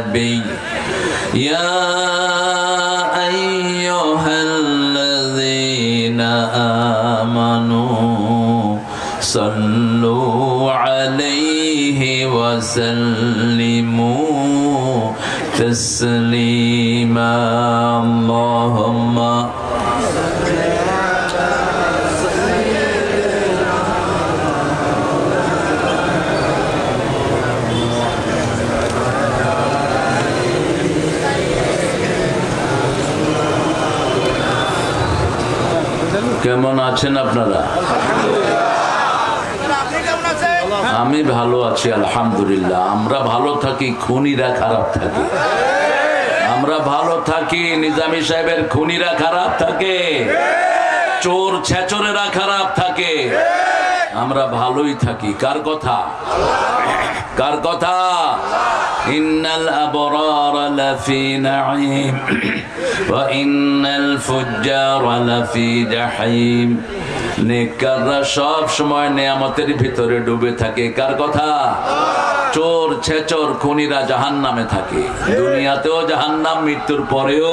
النبي يا أيها الذين آمنوا صلوا عليه وسلموا تسليما اللهم কেমন আছেন আপনারা? আমি ভালো আছি আলহামদুলিল্লাহ। আমরা ভালো থাকি, খুনিরা খারাপ থাকে। আমরা ভালো থাকি, নিজামী সাহেবের খুনিরা খারাপ থাকে, চোর ছেচরেরা খারাপ থাকে, আমরা ভালোই থাকি। কার কথা? কার কথা? ইন্নাল আবরারা লাফি নাঈম ওয়া ইন্নাল ফুজ্জারা লাফি জাহিম। নেককাররা সব সময় নিয়ামতের ভিতরে ডুবে থাকে। কার কথা? চোর ছেচর খুনিরা জাহান্নামে থাকে। দুনিয়াতেও জাহান্নাম, মৃত্যুর পরেও।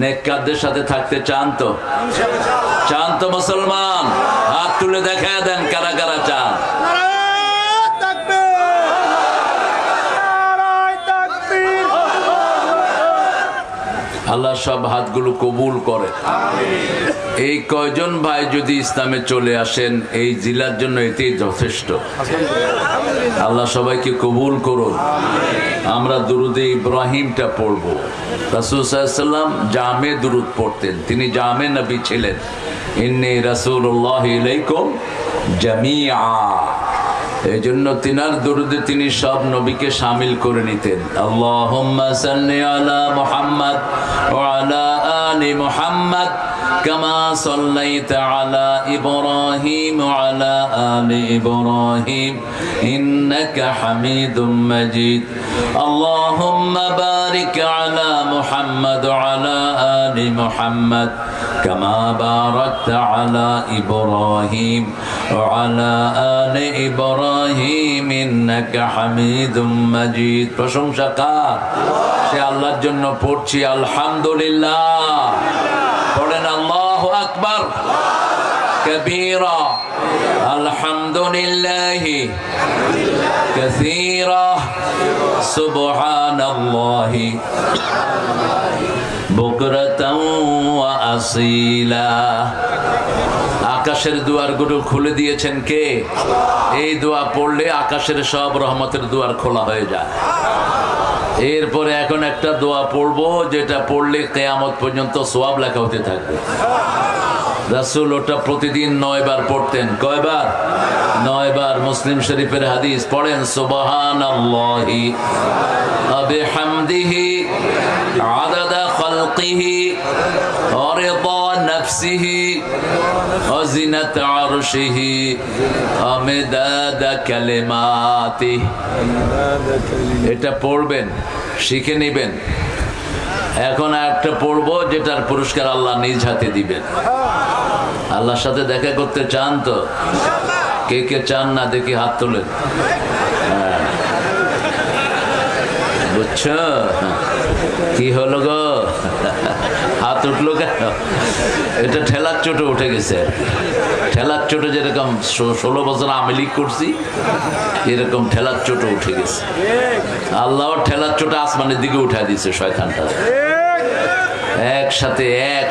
নেককারদের সাথে থাকতে চান তো? চান তো মুসলমান? হাত তুলে দেখায় দেন কারা কারা চান। আল্লাহ সব হাতগুলো কবুল করে। এই কয়জন ভাই যদি ইসলামে চলে আসেন, এই জিলার জন্য এতেই যথেষ্ট। আল্লাহ সবাইকে কবুল করুন। আমরা দুরুদে ইব্রাহিমটা পড়ব। রাসূল সাল্লাল্লাহু আলাইহি ওয়াসাল্লাম জামে দুরুদ পড়তেন, তিনি জামে নবী ছিলেন। ইন্নী রাসূলুল্লাহি ইলাইকুম জামিআ। এই জন্য তিনার দুরুদে তিনি সব নবীকে শামিল করে নিতেন। আল্লাহুম্মা সাল্লি আলা মুহাম্মদ ওয়া আলা আলি মুহাম্মদ কামা সাল্লাইতা আলা ইব্রাহিম ওয়া আলা আলি ইব্রাহিম ইন্নাকা হামিদুম মাজিদ। আল্লাহুম্মা বারিক আলা মুহাম্মদ ওয়া আলা আলি মুহাম্মদ কামা বারাকতা আলা ইব্রাহিম ওয়া আলা আলি ইব্রাহিম ইন্নাকা হামিদুম মাজিদ। প্রশংসা কার? সে আল্লাহর জন্য পড়ছি আলহামদুলিল্লাহ। পড়েন আল্লাহু আকবার কবীরা আলহামদুলিল্লাহি কাসীরা সুবহানাল্লাহি বুকরাতাও ওয়া আসীলা। আকাশের দুয়ারগুলো খুলে দিয়েছেন কে? এই দোয়া পড়লে আকাশের সব রহমতের দুয়ার খোলা হয়ে যায়। এরপরে এখন একটা দোয়া পড়বো, যেটা পড়লে কিয়ামত পর্যন্ত সওয়াব লেখা হতে থাকবে। রাসূল ওটা প্রতিদিন 9 বার পড়তেন। কয়বার? 9 বার। মুসলিম শরীফের হাদিস। পড়েন সুবহানাল্লাহি ওয়া বিহামদিহি আদাদা খালকিহি ওয়া রিদা নাফসিহি ওয়া জিনাতা আরশিহি ওয়া মিদাদা কালিমাতিহি। এটা পড়বেন, শিখে নেবেন। এখন একটা পড়বো যেটার পুরস্কার আল্লাহ নিজ হাতে দিবেন। আল্লাহর সাথে দেখা করতে চান তো? কে কে চান না দেখি হাত তোলেন। বুঝছো কি হলো গো? হাত উঠলো কেন? এটা ঠেলার চোটে উঠে গেছে। ঠেলার চোটে যেরকম 16 বছর আমেলি করছি, এরকম ঠেলার চোটে উঠে গেছে। আল্লাহ ঠেলার চোটে আসমানের দিকে উঠা দিচ্ছে শয়তানটা। একসাথে এক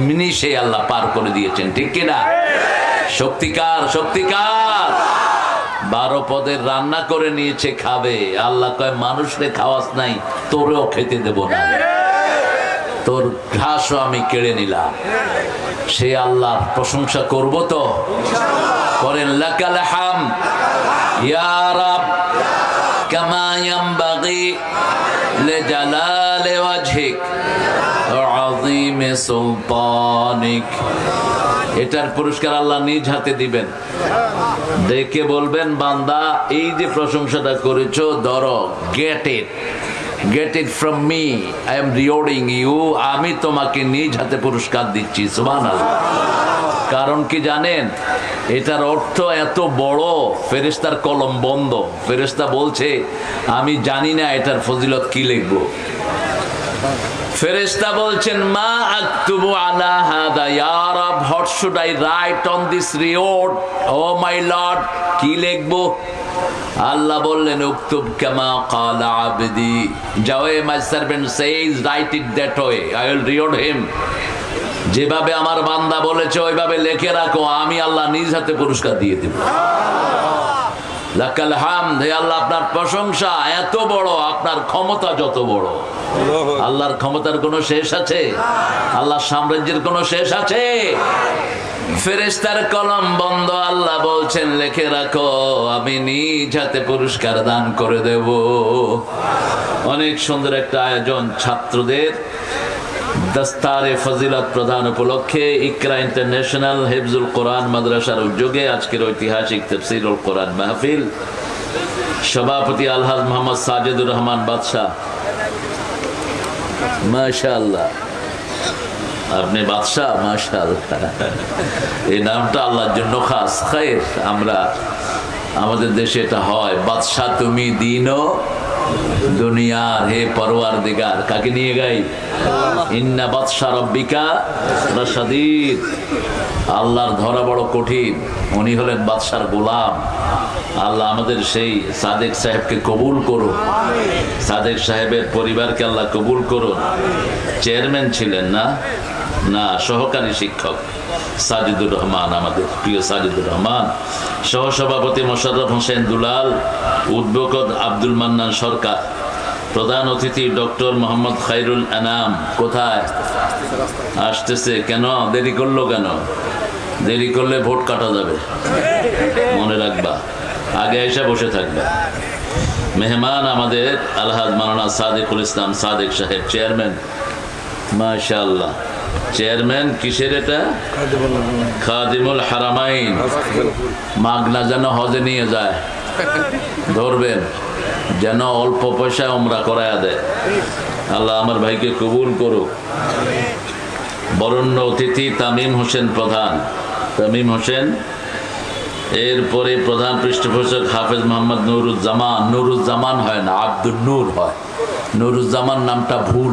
মিনিটে আল্লাহ পার করে দিয়েছেন, ঠিক কিনা? শক্তিকার, শক্তিকার। 12 পদের রান্না করে নিয়েছে, খাবে। আল্লাহ কয় মানুষরে খাওয়াস নাই, তোরেও খেতে দেব না, তোর ঘাসও আমি কেড়ে নিলাম। সে আল্লাহর প্রশংসা করব তো? করেন লাকাল হামদ ইয়া রাব কামা ইয়ানবাগি লিজালালি ওয়াজহিক ওয়া আযীমি সুলতানিক। এটার পুরস্কার আল্লাহ নিজ হাতে দিবেন। দেখে বলবেন, বান্দা এই যে প্রশংসাটা করেছো, ধরো, get it from me, I am rewarding you. আমি তোমাকে নিজ হাতে পুরস্কার দিচ্ছি। সুবহানাল্লাহ। কারণ কি জানেন? এটার অর্থ এত বড়, ফেরেশতার কলম বন্ধ। ফেরেশতা বলছে আমি জানি না এটার ফজিলত কি লিখবো। ফেরেশতা বলছেন মা আকতুবু আলা হাদা ইয়া রাব, what should I write on this reward, ও মাই লর্ড, কি লিখবো? আল্লাহ বললেন উকতুব কামা ক্বালা আবদি, যাও my servant says write it that way, I will reward him. যেভাবে আমার বান্দা বলেছে ওইভাবে লিখে রাখো, আমি আল্লাহ নিজ হাতে পুরস্কার দিয়ে দেব। লাকাল হামদ, হে আল্লাহ আপনার প্রশংসা এত বড়, আপনার ক্ষমতা যত বড়। আল্লাহর ক্ষমতার কোনো শেষ আছে? আল্লাহর সাম্রাজ্যের কোনো শেষ আছে? ফেরেশতার কলম বন্ধ, আল্লাহ বলছেন লিখে রাখো, আমি নিজ হাতে পুরস্কার দান করে দেব। অনেক সুন্দর একটা আয়োজন ছাত্রদের দস্তারে ফজিলত প্রদান উপলক্ষে ইকরা ইন্টারন্যাশনাল হিফজুল কোরআন মাদ্রাসার উদ্যোগে আজকের ঐতিহাসিক তাফসীরুল কোরআন মাহফিল। সভাপতি আলহাজ মোহাম্মদ সাজিদুর রহমান বাদশাহ। মাশাআল্লাহ, আপনি বাদশাহ, মাশাআল্লাহ, এই নামটা আল্লাহর জন্য খাস খায়ের। আমরা আমাদের দেশে এটা হয়, বাদশাহ তুমি দিনও দুনিয়ার, হে পরওয়ারদিগার। কাকে নিয়ে গাই? ইন্না বাতশা রাব্বিকা লাশাদীদ। আল্লাহর ধরা বড় কঠিন, উনি হলেন বাদশার গোলাম। আল্লাহ আমাদের সেই সাদেক সাহেবকে কবুল করুন, সাদেক সাহেবের পরিবারকে আল্লাহ কবুল করুন। চেয়ারম্যান ছিলেন না, না সহকারী শিক্ষক সাজিদুর রহমান, আমাদের প্রিয় সাজিদুর রহমান। সহসভাপতি মোশাররফ হোসেন দুলাল, উদ্বোধক আব্দুল মান্নান সরকার, প্রধান অতিথি ডক্টর মোহাম্মদ খায়রুল আনাম। কোথায় আসতেছে? কেন দেরি করলো? কেন দেরি করলে ভোট কাটা যাবে, মনে রাখবা, আগে এসে বসে থাকবে। মেহমান আমাদের আলহাজ মাওলানা সাদেকুল ইসলাম সাদেক সাহেব, চেয়ারম্যান। মাশাআল্লাহ, চেয়ারম্যান কিসের এটা? খাদিমুল হারামাইন। মাগনা যেন হজে নিয়ে যায়, ধরবেন যেন অল্প পয়সা উমরা করায়া দেয়। আল্লাহ আমার ভাইকে কবুল করুক। বরণ্য অতিথি তামিম হোসেন প্রধান, তামিম হোসেন। এরপরে প্রধান পৃষ্ঠপোষক হাফেজ মোহাম্মদ নুরুজ্জামান। নুরুজ্জামান হয় না, আব্দুল নূর হয়। নুরুজ্জামান নামটা ভুল,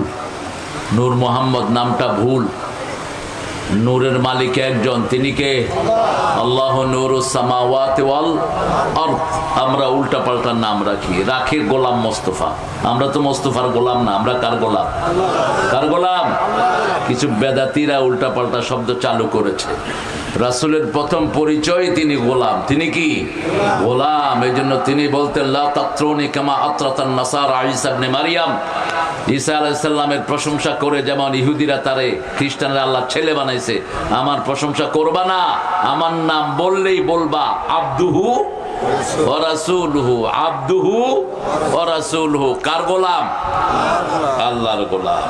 নূর মোহাম্মদ নামটা ভুল। নূরের মালিক একজন, তিনি কে? আল্লাহ নূরুস সামাওয়াতি ওয়াল আরদ। আমরা উল্টা পাল্টা নাম রাখি গোলাম মোস্তফা। আমরা তো মোস্তফার গোলাম না, আমরা কার গোলাম? কার গোলাম? কিছু বেদাতিরা উল্টা পাল্টা শব্দ চালু করেছে। রাসূলের প্রথম পরিচয় তিনি গোলাম। তিনি কি? গোলাম। এই জন্য তিনি বলতেন লা তাত্রুনি কামা আত্রাতান নাসারা ঈসা ইবনে মারইয়াম। ঈসা আলাইহিস সালামের প্রশংসা করে যেমন ইহুদিরা তারে, খ্রিস্টানরা আল্লাহ ছেলে বানাইছে, আমার প্রশংসা করবা না, আমার নাম বললেই বলবা আব্দুহু ওয়া রাসূলুহু। আব্দুহু ওয়া রাসূলুহু। কার গোলাম? আল্লাহর গোলাম।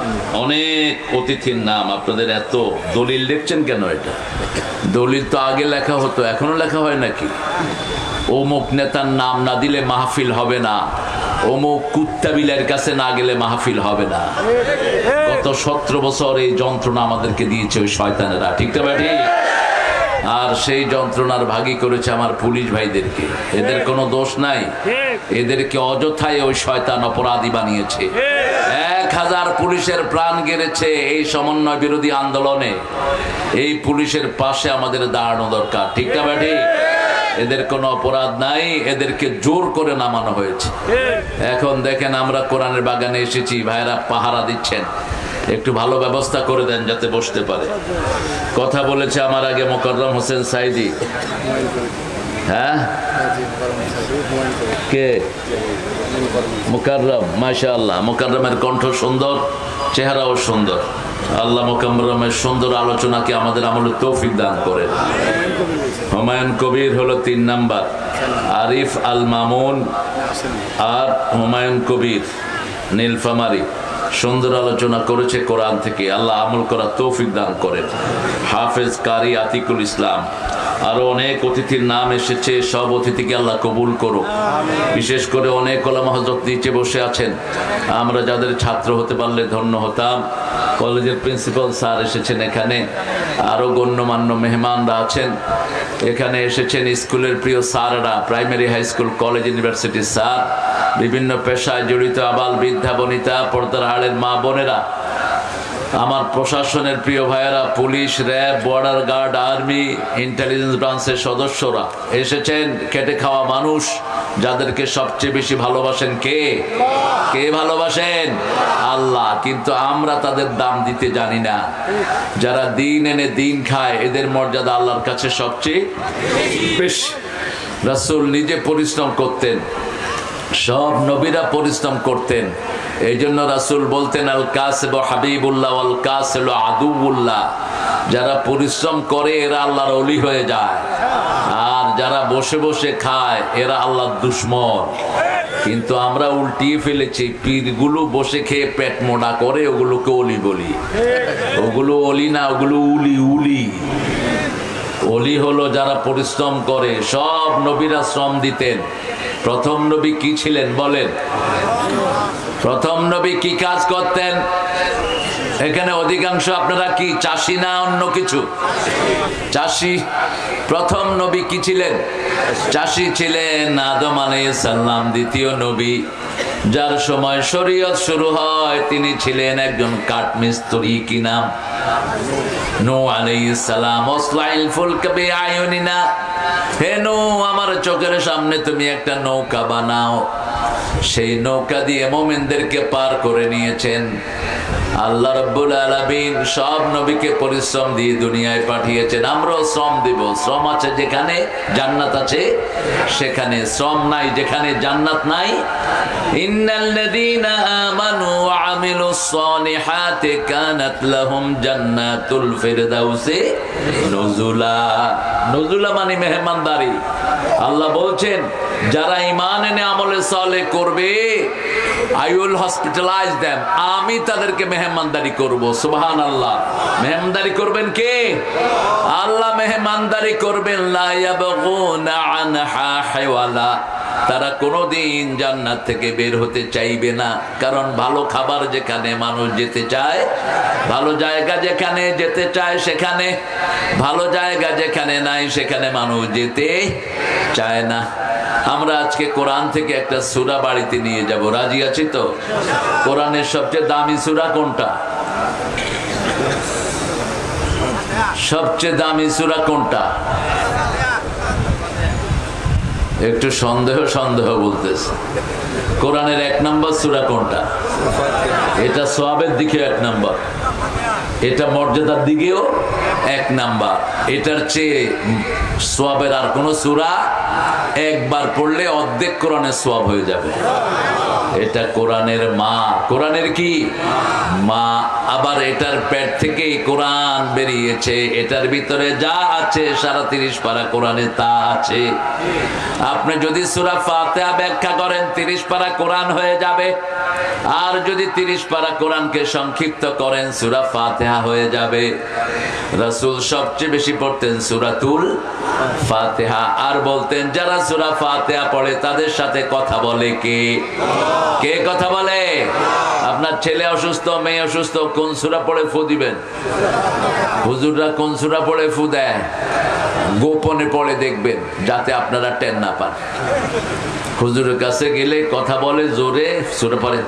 অনেক অতিথির নাম। আপনাদের এত দলিল লিখছেন কেন? এটা দলিল তো আগে লেখা হতো, এখনো লেখা হয় নাকি? অমুক নেতার নাম না দিলে মাহফিল হবে না, অমুক কুত্তা বিলার কাছে না গেলে মাহফিল হবে না। গত 17 বছর এই যন্ত্রণা আমাদেরকে দিয়েছে ওই শয়তানেরা, ঠিক না ভাই? আর সেই যন্ত্রণার ভাগী করেছে আমার পুলিশ ভাইদেরকে। এদের কোনো দোষ নাই, এদেরকে অযথায় ওই শয়তান অপরাধী বানিয়েছে। 1000 পুলিশের প্রাণ গেড়েছে এই সমন্বয় বিরোধী আন্দোলনে। এই পুলিশের পাশে আমাদের দাঁড়ানো দরকার, ঠিক না ভাই? এদের কোনো অপরাধ নাই, এদেরকে জোর করে নামানো হয়েছে। এখন দেখেন আমরা কোরআনের বাগানে এসেছি, ভাইরা পাহারা দিচ্ছেন, একটু ভালো ব্যবস্থা করে দেন যাতে বসতে পারে। কথা বলেছে আমার আগে মোকাররম হোসেন সাইদি। হ্যাঁ, কে? মোকাররম। মাশাআল্লাহ, মোকাররমের কণ্ঠ সুন্দর, চেহারাও সুন্দর। আল্লাহ মোকাররমের সুন্দর আলোচনাকে আমাদের আমলে তৌফিক দান করেন। হুমায়ুন কবির হলো 3 নাম্বার, আরিফ আল মামুন আর হুমায়ুন কবির নীলফামারী সুন্দর আলোচনা করেছে কোরআন থেকে। আল্লাহ আমল করার তৌফিক দান করেন। হাফেজ কারি আতিকুল ইসলাম। আরো অনেক অতিথির নাম এসেছে, সব অতিথিকে আল্লাহ কবুল করুক। বিশেষ করে অনেক ওলামা হযরত নিচে বসে আছেন, আমরা যাদের ছাত্র হতে পারলে ধন্য হতাম। কলেজের প্রিন্সিপাল স্যার এসেছেন এখানে, আরো গণ্যমান্য মেহমানরা আছেন। এখানে এসেছেন স্কুলের প্রিয় স্যাররা, প্রাইমারি, হাই স্কুল, কলেজ, ইউনিভার্সিটির স্যার, বিভিন্ন পেশায় জড়িত আবাল বৃদ্ধা বনিতা, পর্দার আড়ের মা বোনেরা, আমার প্রশাসনের প্রিয় ভাইয়েরা, police, RAB, border guard, army, intelligence ব্রাঞ্চের সদস্যরা এসেছেন। খেটে খাওয়া মানুষ, যাদেরকে সবচেয়ে বেশি ভালোবাসেন কে? কে ভালোবাসেন? আল্লাহ। কিন্তু আমরা তাদের দাম দিতে জানি না। যারা দিন এনে দিন খায়, এদের মর্যাদা আল্লাহর কাছে সবচেয়ে বেশি। রাসূল নিজে পরিশ্রম করতেন, সব নবীরা পরিশ্রম করতেন। এই জন্য রাসূল বলতেন, আল কাসিব হাবিবুল্লাহ ওয়াল কাসিল আদুউল্লাহ। যারা পরিশ্রম করে এরা আল্লাহর ওলি হয়ে যায়, আর যারা বসে বসে খায় এরা আল্লাহর দুশমন। কিন্তু আমরা উল্টিয়ে ফেলেছি, পীরগুলো বসে খেয়ে পেট মোটা করে, ওগুলোকে ওলি বলি। ওগুলো ওলি না, ওগুলো উলি। উলি ওলি হলো যারা পরিশ্রম করে। সব নবীরা শ্রম দিতেন। প্রথম নবী কি ছিলেন বলেন? প্রথম নবী কি কাজ করতেন? এখানে অধিকাংশ আপনারা কি চাষি না অন্য কিছু? চাষি। প্রথম নবী কি ছিলেন? চাষি ছিলেন। আদম আলাইহিস সালাম দ্বিতীয় নবী। যার সময় শরীয়ত শুরু হয় তিনি ছিলেন একজন কাঠমিস্ত্রি। কি নাম? নূহ আলাইহিস সালাম। ওয়াসলাইল ফুলকা বিআয়ুনিনা, হে নূহ, আমার চোখের সামনে তুমি একটা নৌকা বানাও। সেই নৌকা দিয়ে মুমিনদেরকে পার করে নিয়েছেন। আল্লাহ রাব্বুল আলামিন সব নবীকে পরিশ্রম দিয়ে দুনিয়ায় পাঠিয়েছেন। আমরাও শ্রম দিব। শ্রম আছে যেখানে জান্নাত আছে সেখানে, শ্রম নাই যেখানে জান্নাত নাই। ইন্নাল্লাযীনা আমানু ওয়া আমিলুস সালিহাতি কানাত লাহুম জান্নাতুল ফিরদাউসি নুজুলা। নুজুলা মানে মেহমানদারি। আল্লাহ বলছেন, যারা ঈমান এনে আমলে সালেহ করবে, I will hospitalize them, আমি তাদেরকে মেহমানদারি করব। সুবহানাল্লাহ। মেহমানদারি করবেন কে? আল্লাহ মেহমানদারি করবেন। লা ইয়াবগুনা আনহা হিওয়ালা। তারা কোনোদিন জান্নাত থেকে বের হতে চাইবে না। কারণ ভালো খাবার যেখানে মানুষ যেতে চায়, ভালো জায়গা যেখানে যেতে চায় সেখানে, ভালো জায়গা যেখানে নাই সেখানে মানুষ যেতে চায় না। আমরা আজকে কোরআন থেকে একটা সূরা বাড়িতে নিয়ে যাব। রাজি আছি তো? কোরআনের সবচেয়ে দামি সূরা কোনটা? সবচেয়ে দামি সূরা কোনটা? একটু সন্দেহ সন্দেহ বলতেছে। কোরআনের 1 নম্বর সূরা কোনটা? এটা সওয়াবের দিকে 1 নম্বর, এটা মর্যাদার দিকেও 1 নম্বর। এটার চেয়ে সওয়াবের আর কোন সূরা একবার পড়লে অর্ধেক কোরআনের সওয়াব হয়ে যাবে। এটা কোরআনের মা। কোরআনের কি মা। আবার এটার পেট থেকেই কোরআন বেরিয়েছে। এটার ভিতরে যা আছে 30.5 পারা কোরআনে তা আছে। আপনি যদি সূরা ফাতিহা ব্যাখ্যা করেন 30 পারা কোরআন হয়ে যাবে। আর যদি 30 পারা কোরআনকে সংক্ষিপ্ত করেন সূরা ফাতিহা হয়ে যাবে। রাসূল সবচেয়ে বেশি পড়তেন সূরাতুল ফাতিহা। আর বলতেন, যারা সূরা ফাতিহা পড়ে তাদের সাথে কথা বলে কে? কে কথা বলে? আপনার ছেলে অসুস্থ, মেয়ে অসুস্থ, কোন সূরা পড়ে ফু দিবেন? হুজুররা কোন সূরা পড়ে ফু দেয়? গোপনে পড়ে দেখবেন, যাতে আপনারা টের না পান। হুজুরের কাছে গেলে কথা বলে জোরে, সূরা পড়ে।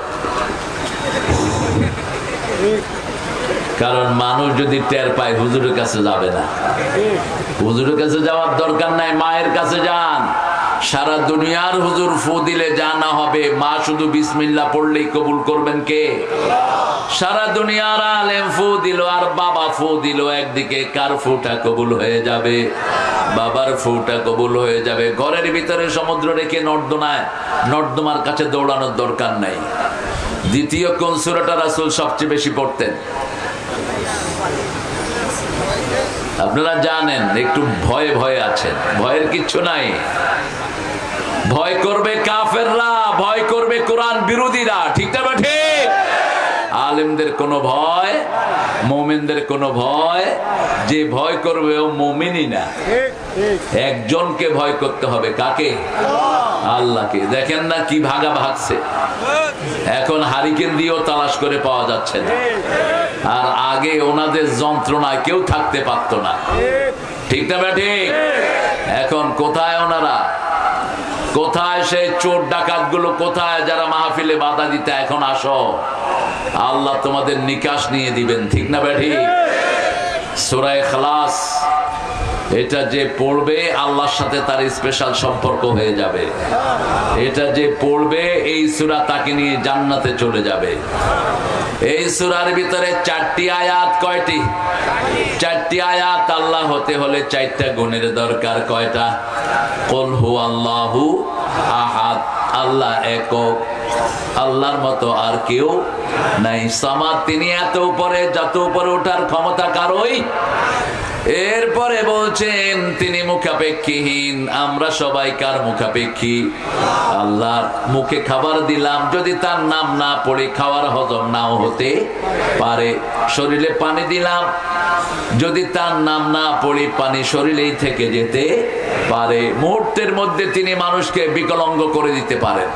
কারণ মানুষ যদি টের পায় হুজুরের কাছে যাবে না। হুজুরের কাছে যাওয়ার দরকার নাই, মায়ের কাছে যান। সারা দুনিয়ার হুজুর ফু দিলে যা না হবে, মা শুধু বিসমিল্লাহ পড়লেই কবুল করবেন কে? সারা দুনিয়ার আলেম ফু দিল আর বাবা ফু দিল, একদিকে কার ফুটা কবুল হয়ে যাবে? বাবার ফুটা কবুল হয়ে যাবে। ঘরের ভিতরে সমুদ্র রেখে নর্দমার কাছে দৌড়ানোর দরকার নাই। দ্বিতীয় কোন সূরাটা রাসূল সবচেয়ে বেশি পড়তেন? আপনারা জানেন, একটু ভয়ে ভয়ে আছেন। ভয়ের কিচ্ছু নাই। ভয় করবে কাফেররা, ভয় করবে কোরআন বিরোধীরা। ঠিক না? ঠিক। আলেমদের কোনো ভয়, মুমিনদের কোনো ভয়। যে ভয় করবে ও মুমিনই না। একজনকে ভয় করতে হবে। কাকে? আল্লাহকে। দেখেন না কি ভাগা ভাগছে। এখন হারিকেন দিয়েও তালাশ করে পাওয়া যাচ্ছে না। আর আগে ওনাদের যন্ত্রণায় কেউ থাকতে পারত না। ঠিক না? ঠিক। এখন কোথায় ওনারা? কোথায় সেই চোর ডাকাত গুলো? কোথায় যারা মাহফিলে বাধা দিতে? এখন আসো, আল্লাহ তোমাদের নিকাশ নিয়ে দিবেন, ঠিক না বেঠি? সূরা ইখলাস এটা যে পড়বে আল্লাহর সাথে তার স্পেশাল সম্পর্ক হয়ে যাবে। এটা যে পড়বে এই সূরা তাকে নিয়ে জান্নাতে চলে যাবে। এই সূরার ভিতরে 4টি আয়াত। কয়টি? 4টি আয়াত। আল্লাহ হতে হলে 4টা গুণের দরকার। কয়টা? কুল হুয়াল্লাহু আহাদ, আল্লাহ একক, আল্লাহর মতো আর কেউ নাই। সামাদ, তিনি এত উপরে, যত উপরে ওঠার ক্ষমতা কারোই। এরপরে বলছেন তিনি মুখাপেক্ষীহীন। আমরা সবাই কার মুখাপেক্ষী? আল্লাহর মুখে খাবার দিলাম, যদি তার নাম না পড়ে খাওয়ার হজম নাও হতে পারে। শরীরে পানি দিলাম, যদি তার নাম না পড়ে পানি শরীরেই থেকে যেতে পারে। মুহূর্তের মধ্যে তিনি মানুষকে বিকলাঙ্গ করে দিতে পারেন।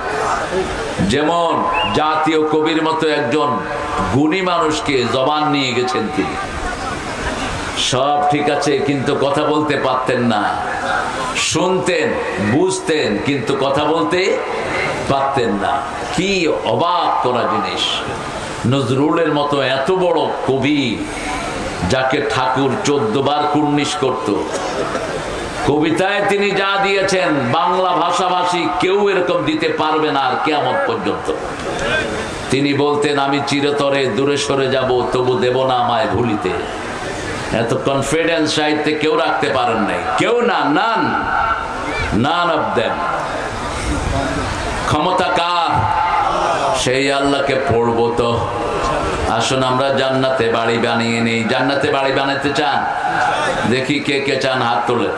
যেমন জাতীয় কবির মতো একজন গুণী মানুষকে জবান নিয়ে গেছেন তিনি। সব ঠিক আছে, কিন্তু কথা বলতে পারতেন না। শুনতেন, বুঝতেন, কিন্তু কথা বলতে পারতেন না। কি অবাক করা জিনিস! নজরুলের মতো এত বড় কবি, যাকে ঠাকুর 14 বার কুর্নিশ করত, কবিতায় তিনি যা দিয়েছেন বাংলা ভাষাভাষী কেউ এরকম দিতে পারবে না আর কিয়ামত পর্যন্ত। তিনি বলতেন, আমি চিরতরে দূরে সরে যাব, তবু দেব না আমায় ভুলিতে। এত কনফিডেন্স সাহিত্যে কেউ রাখতে পারেন নাই, কেউ না, নান অফ দেম। ক্ষমতা কার? সেই আল্লাহকে পড়বো তো। আসুন আমরা জান্নাতে বাড়ি বানিয়ে নেই। জান্নাতে বাড়ি বানাতে চান? দেখি কে কে চান, হাত তোলে।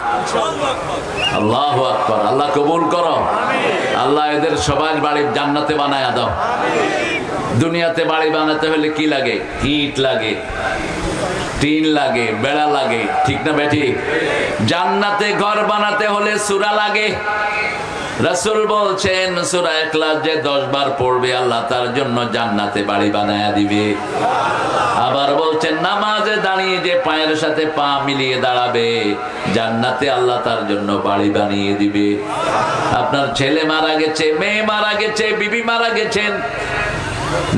আল্লাহু আকবার। আল্লাহ কবুল করো। আল্লাহ এদের সবাই বাড়ি জান্নাতে বানায় দাও। দুনিয়াতে বাড়ি বানাতে হলে কি লাগে? ইট লাগে, টিন লাগে, বেড়া লাগে, ঠিক না বেঠিক? জান্নাতে ঘর বানাতে হলে সূরা লাগে। রাসূল বলছেন সূরা ইখলাস যে 10 বার পড়বে আল্লাহ তার জন্য জান্নাতে বাড়ি বানায়া দিবে। আবার বলছেন নামাজে দাঁড়িয়ে যে পায়ের সাথে পা মিলিয়ে দাঁড়াবে জান্নাতে আল্লাহ তার জন্য বাড়ি বানিয়ে দিবে। আপনার ছেলে মারা গেছে, মেয়ে মারা গেছে, বিবি মারা গেছেন,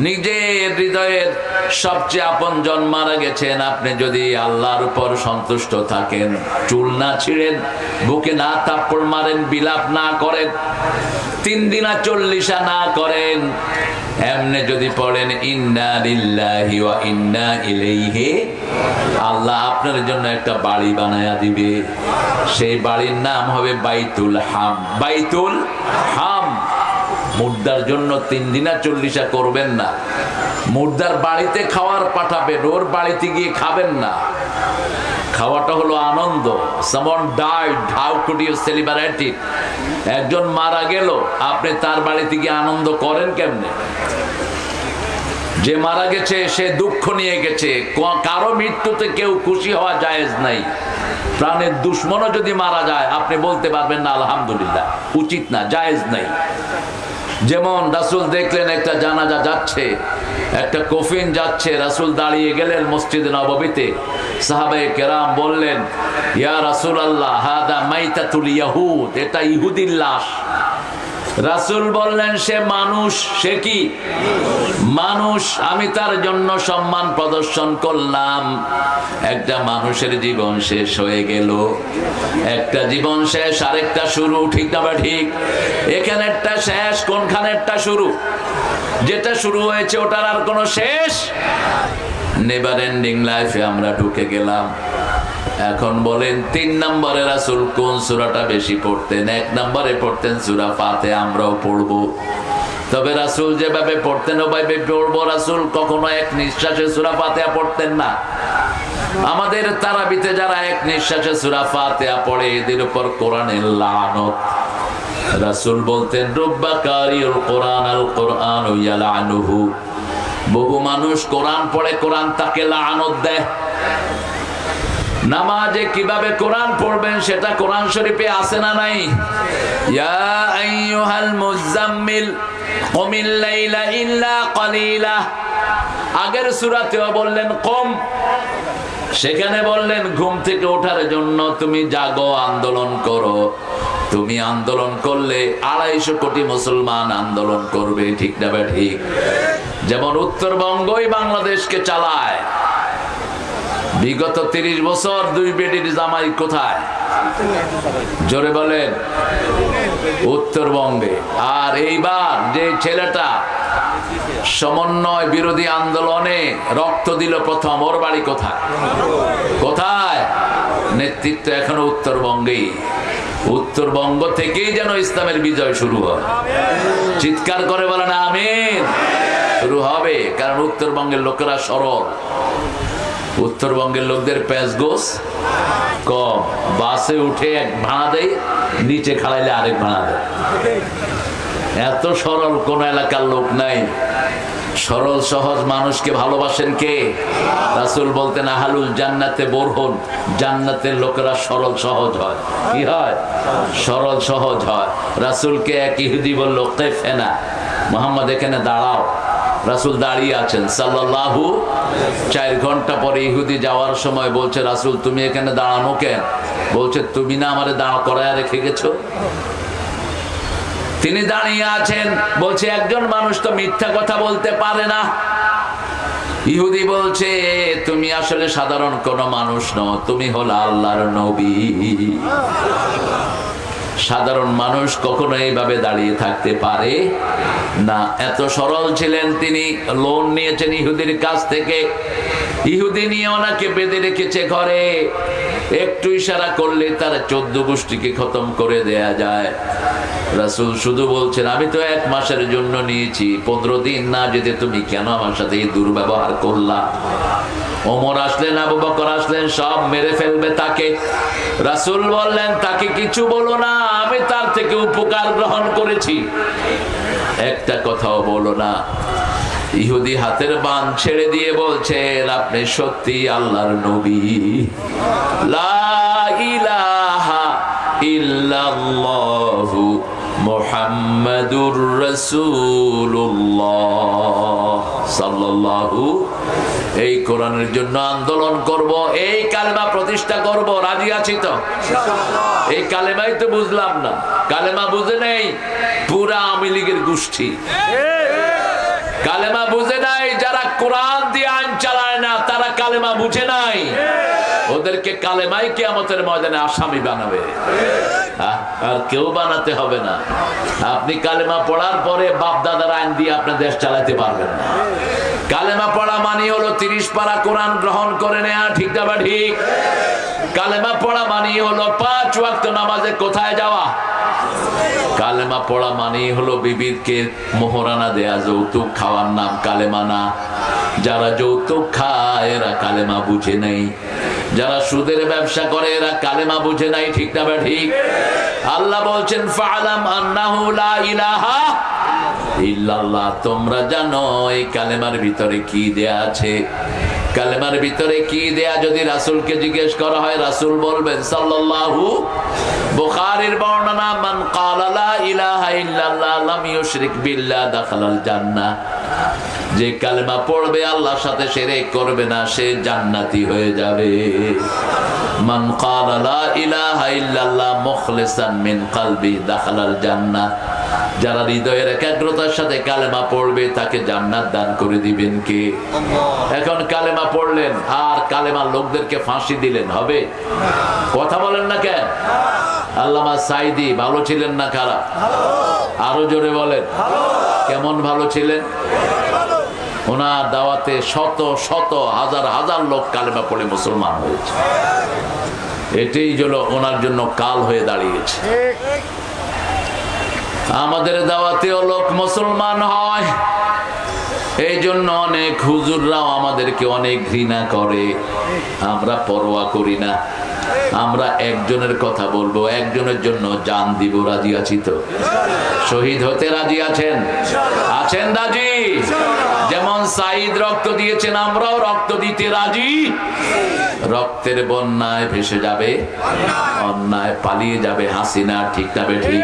নিজের হৃদয়ের সবচেয়ে আপনজন মারা গেছেন, আপনি যদি আল্লাহর উপর সন্তুষ্ট থাকেন, চুল না ছিঁড়েন, বুকে না থাপ্পড় মারেন, বিলাপ না করেন, 3 দিনা 40 না করেন, এমনি যদি পড়েন ইন্না লিল্লাহি ওয়া ইন্না ইলাইহি, আল্লাহ আপনার জন্য একটা বাড়ি বানায়া দিবে। সেই বাড়ির নাম হবে বাইতুল হাম। বাইতুল হাম। মুর্দার জন্য 3 দিনা 40 করবেন না। মুর্দার বাড়িতে খাওয়ার পাঠাবেন, ওর বাড়িতে গিয়ে খাবেন না। খাওয়াটা হলো আনন্দ। Someone died, how could you celebrate it? একজন মারা গেল, আপনি তার বাড়িতে গিয়ে আনন্দ করেন কেমনে? যে মারা গেছে সে দুঃখ নিয়ে গেছে। কারো মৃত্যুতে কেউ খুশি হওয়া জায়েজ নাই। প্রাণের দুশ্মনও যদি মারা যায় আপনি বলতে পারবেন না আলহামদুলিল্লাহ, উচিত না, জায়েজ নাই। যেমন রাসূল দেখলেন একটা জানাজা যাচ্ছে, একটা কফিন যাচ্ছে, রাসূল দাঁড়িয়ে গেলেন মসজিদে নববীতে। সাহাবায়ে কেরাম বললেন, ইয়া রাসূলুল্লাহ হাদা মাইতাতুল ইয়াহুদ, এটা ইহুদির লাশ। রাসূল বললেন সে মানুষ। সে কি মানুষ? আমি তার জন্য সম্মান প্রদর্শন করলাম। একটা মানুষের জীবন শেষ হয়ে গেল, একটা জীবন শেষ, আরেকটা শুরু, ঠিক না বা ঠিক? এখানেরটা শেষ, কোনখানেরটা শুরু? যেটা শুরু হয়েছে ওটার আর কোনো শেষ? নেভার এন্ডিং লাইফে আমরা ঢুকে গেলাম। এখন বলেন 3 নম্বরে রাসূল কোন সূরাটা বেশি পড়তেন? 1 নম্বরে পড়তেন সূরা ফাতিহা। আমরাও পড়বো, তবে রাসূল যেভাবে পড়তেন ওভাবে পড়বো। রাসূল কখনো এক নিঃশ্বাসে সূরা ফাতিহা পড়তেন না। আমাদের তারাবিতে যারা এক নিঃশ্বাসে সূরা ফাতিহা পড়ে এদের উপর কোরআনের লানত। রাসূল বলতেন রুব্বা কারিউল কোরআন আল কোরআন ইয়ালানুহু, বহু মানুষ কোরআন পড়ে কোরআন তাকে লানত দেয়। নামাজে কিভাবে কোরআন পড়বেন সেটা কোরআন শরীফে আছে না নাই? ইয়া আইয়ুহাল মুযাম্মিল কুমিল লাইলা ইল্লা কালিলা। আগের সূরাতেও বললেন কম, সেখানে বললেন ঘুম থেকে ওঠার জন্য তুমি জাগো, আন্দোলন করো। তুমি আন্দোলন করলে 250 কোটি মুসলমান আন্দোলন করবে, ঠিক না বে ঠিক? যেমন উত্তরবঙ্গই বাংলাদেশকে চালায়। বিগত 30 বছর 2 বেটির জামাই কোথায়? জোরে বলেন। উত্তরবঙ্গে। আর এইবার যে ছেলেটা সমন্বয় বিরোধী আন্দোলনে রক্ত দিল প্রথম, ওর বাড়ি কোথায়? কোথায়? নেতৃত্ব এখনো উত্তরবঙ্গেই। উত্তরবঙ্গ থেকেই যেন ইসলামের বিজয় শুরু হয়। চিৎকার করে বলেন আমিন। শুরু হবে, কারণ উত্তরবঙ্গের লোকেরা সরল। উত্তরবঙ্গের লোকদের প্যাঁচগোছ কম। বাসে উঠে এক ভাড়া দেয়, নিচে খাড়াইলে আরেক ভাড়া দেয়। এত সরল কোন এলাকার লোক নাই। সরল সহজ মানুষকে ভালোবাসেন কে? রাসূল বলতেন আহলুল জান্নাতে বোরহুন, জান্নাতের লোকেরা সরল সহজ হয়। কি হয়? সরল সহজ হয়। রাসূলকে এক ইহুদি বলল কিফনা, মুহাম্মদ এখানে দাঁড়াও। রাসূল দাঁড়িয়ে আছেন সাল্লাল্লাহু। 4 ঘন্টা পরে ইহুদি যাওয়ার সময় বলছে রাসূল তুমি এখানে দাঁড়ানো কেন? বলছে তুমি না আমারে দাঁড় করায় রেখে গেছো। তিনি দাঁড়িয়ে আছেন, বলছে একজন মানুষ তো মিথ্যা কথা বলতে পারে না। ইহুদি বলছে তুমি আসলে সাধারণ কোন মানুষ নও, তুমি হলো আল্লাহর নবী। সাধারণ মানুষ কখনো এইভাবে দাঁড়িয়ে থাকতে পারে না। এত সরল ছিলেন তিনি। লোন নিয়েছেন ইহুদির কাছ থেকে। ইহুদি নিয়ে ওনাকে বেঁধে রেখেছে ঘরে। একটু ইশারা করলে তার 14 গোষ্ঠীকে খতম করে দেয়া যায়। রাসূল শুধু বলছেন আমি তো 1 মাসের জন্য নিয়েছি, 15 দিন না যেতে তুমি কেন আমার সাথে এই দুর্ব্যবহার করলা? ওমর আসলেন, আবু বকর আসলেন, সব মেরে ফেলবে তাকে। রাসূল বললেন তাকে কিছু বলো না, আমি তার থেকে উপকার গ্রহণ করেছি, একটা কথাও বলো না। ইহুদি হাতের বাঁধ ছেড়ে দিয়ে বলছেন আপনি সত্যি আল্লাহর নবী। লা ইলাহা ইল্লাল্লাহু মুহাম্মাদুর রাসূলুল্লাহ সাল্লাল্লাহু। এই কোরআনের জন্য আন্দোলন করব, এই কালেমা প্রতিষ্ঠা করব। রাজি আছি তো? এই কালেমাই তো বুঝলাম না। কালেমা বুঝে নেই পুরা আওয়ামী লীগের গোষ্ঠী। কালেমা বুঝে নাই যারা কোরআন দিয়ে আইন চালায় না, তারা কালেমা বুঝে নাই। ওদেরকে কালেমাই কিয়ামতের ময়দানে আসামি বানাবে, আর কেউ বানাতে হবে না। আপনি কালেমা পড়ার পরে বাপ দাদার আইন দিয়ে আপনি দেশ চালাতে পারবেন না। কালেমা পড়া মানে হলো 30 পারা কোরআন গ্রহণ করে নেয়া, ঠিক না বা ঠিক? কালেমা পড়া মানে হলো 5 ওয়াক্ত নামাজে কোথায় যাওয়া। কালেমা পড়া মানে হলো বিবিরকে মোহরানা দেয়া, যৌতুক খাওয়ার নাম কালেমা না। যারা যৌতুক খায় এরা কালেমা বুঝে নাই। যারা সুদের ব্যবসা করে এরা কালেমা বুঝে নাই, ঠিক না বা ঠিক? আল্লাহ বলছেন ফাআলাম আন্নাহু লা ইলাহা ইল্লাল্লাহ। তোমরা জানো এই কালেমার ভিতরে কি দেয়া আছে। কালেমার ভিতরে কি দেয়া যদি রাসূলকে জিজ্ঞেস করা হয়, রাসূল বলবেন সাল্লাল্লাহু। বুখারীর বর্ণনা মান ক্বালা লা ইলাহা ইল্লাল্লাহ লাম ইউশরিক বিল্লাহ দাখালাল জান্নাহ। যে কালেমা পড়বে আল্লাহর সাথে শিরক করবে না, সে জান্নাতি হয়ে যাবে। মান ক্বালা লা ইলাহা ইল্লাল্লাহ মুখলিসান মিন কলবি দাখালাল জান্নাহ। যারা হৃদয়ের একাগ্রতার সাথে কালেমা পড়বে তাকে জান্নাত দান করে দিবেন কে? এখন কালেমা পড়লেন আর কালেমার লোকদেরকে ফাঁসি দিলেন, হবে? কথা বলেন না কেন? আল্লামা সাইদি ভালো ছিলেন না খারাপ? আরো জোরে বলেন। কেমন ভালো ছিলেন? ওনার দাওয়াতে শত শত হাজার হাজার লোক কালেমা পড়ে মুসলমান হয়েছে। এটাই হলো ওনার জন্য কাল হয়ে দাঁড়িয়েছে। আমাদের দাওয়াতেও লোক মুসলমান হয়, এই জন্য অনেক হুজুররাও আমাদেরকে অনেক ঘৃণা করে। আমরা পরোয়া করি না। আমরা একজনের কথা বলবো, একজনের জন্য জান দিব। রাজি আছি তো? শহীদ হতে রাজি আছেন? আছেন রাজি? যেমন সাইদ রক্ত দিয়েছেন, আমরাও রক্ত দিতে রাজি। রক্তের বন্যায় ভেসে যাবে অন্যায়, পালিয়ে যাবে হাসিনা, ঠিক না বেঠিক?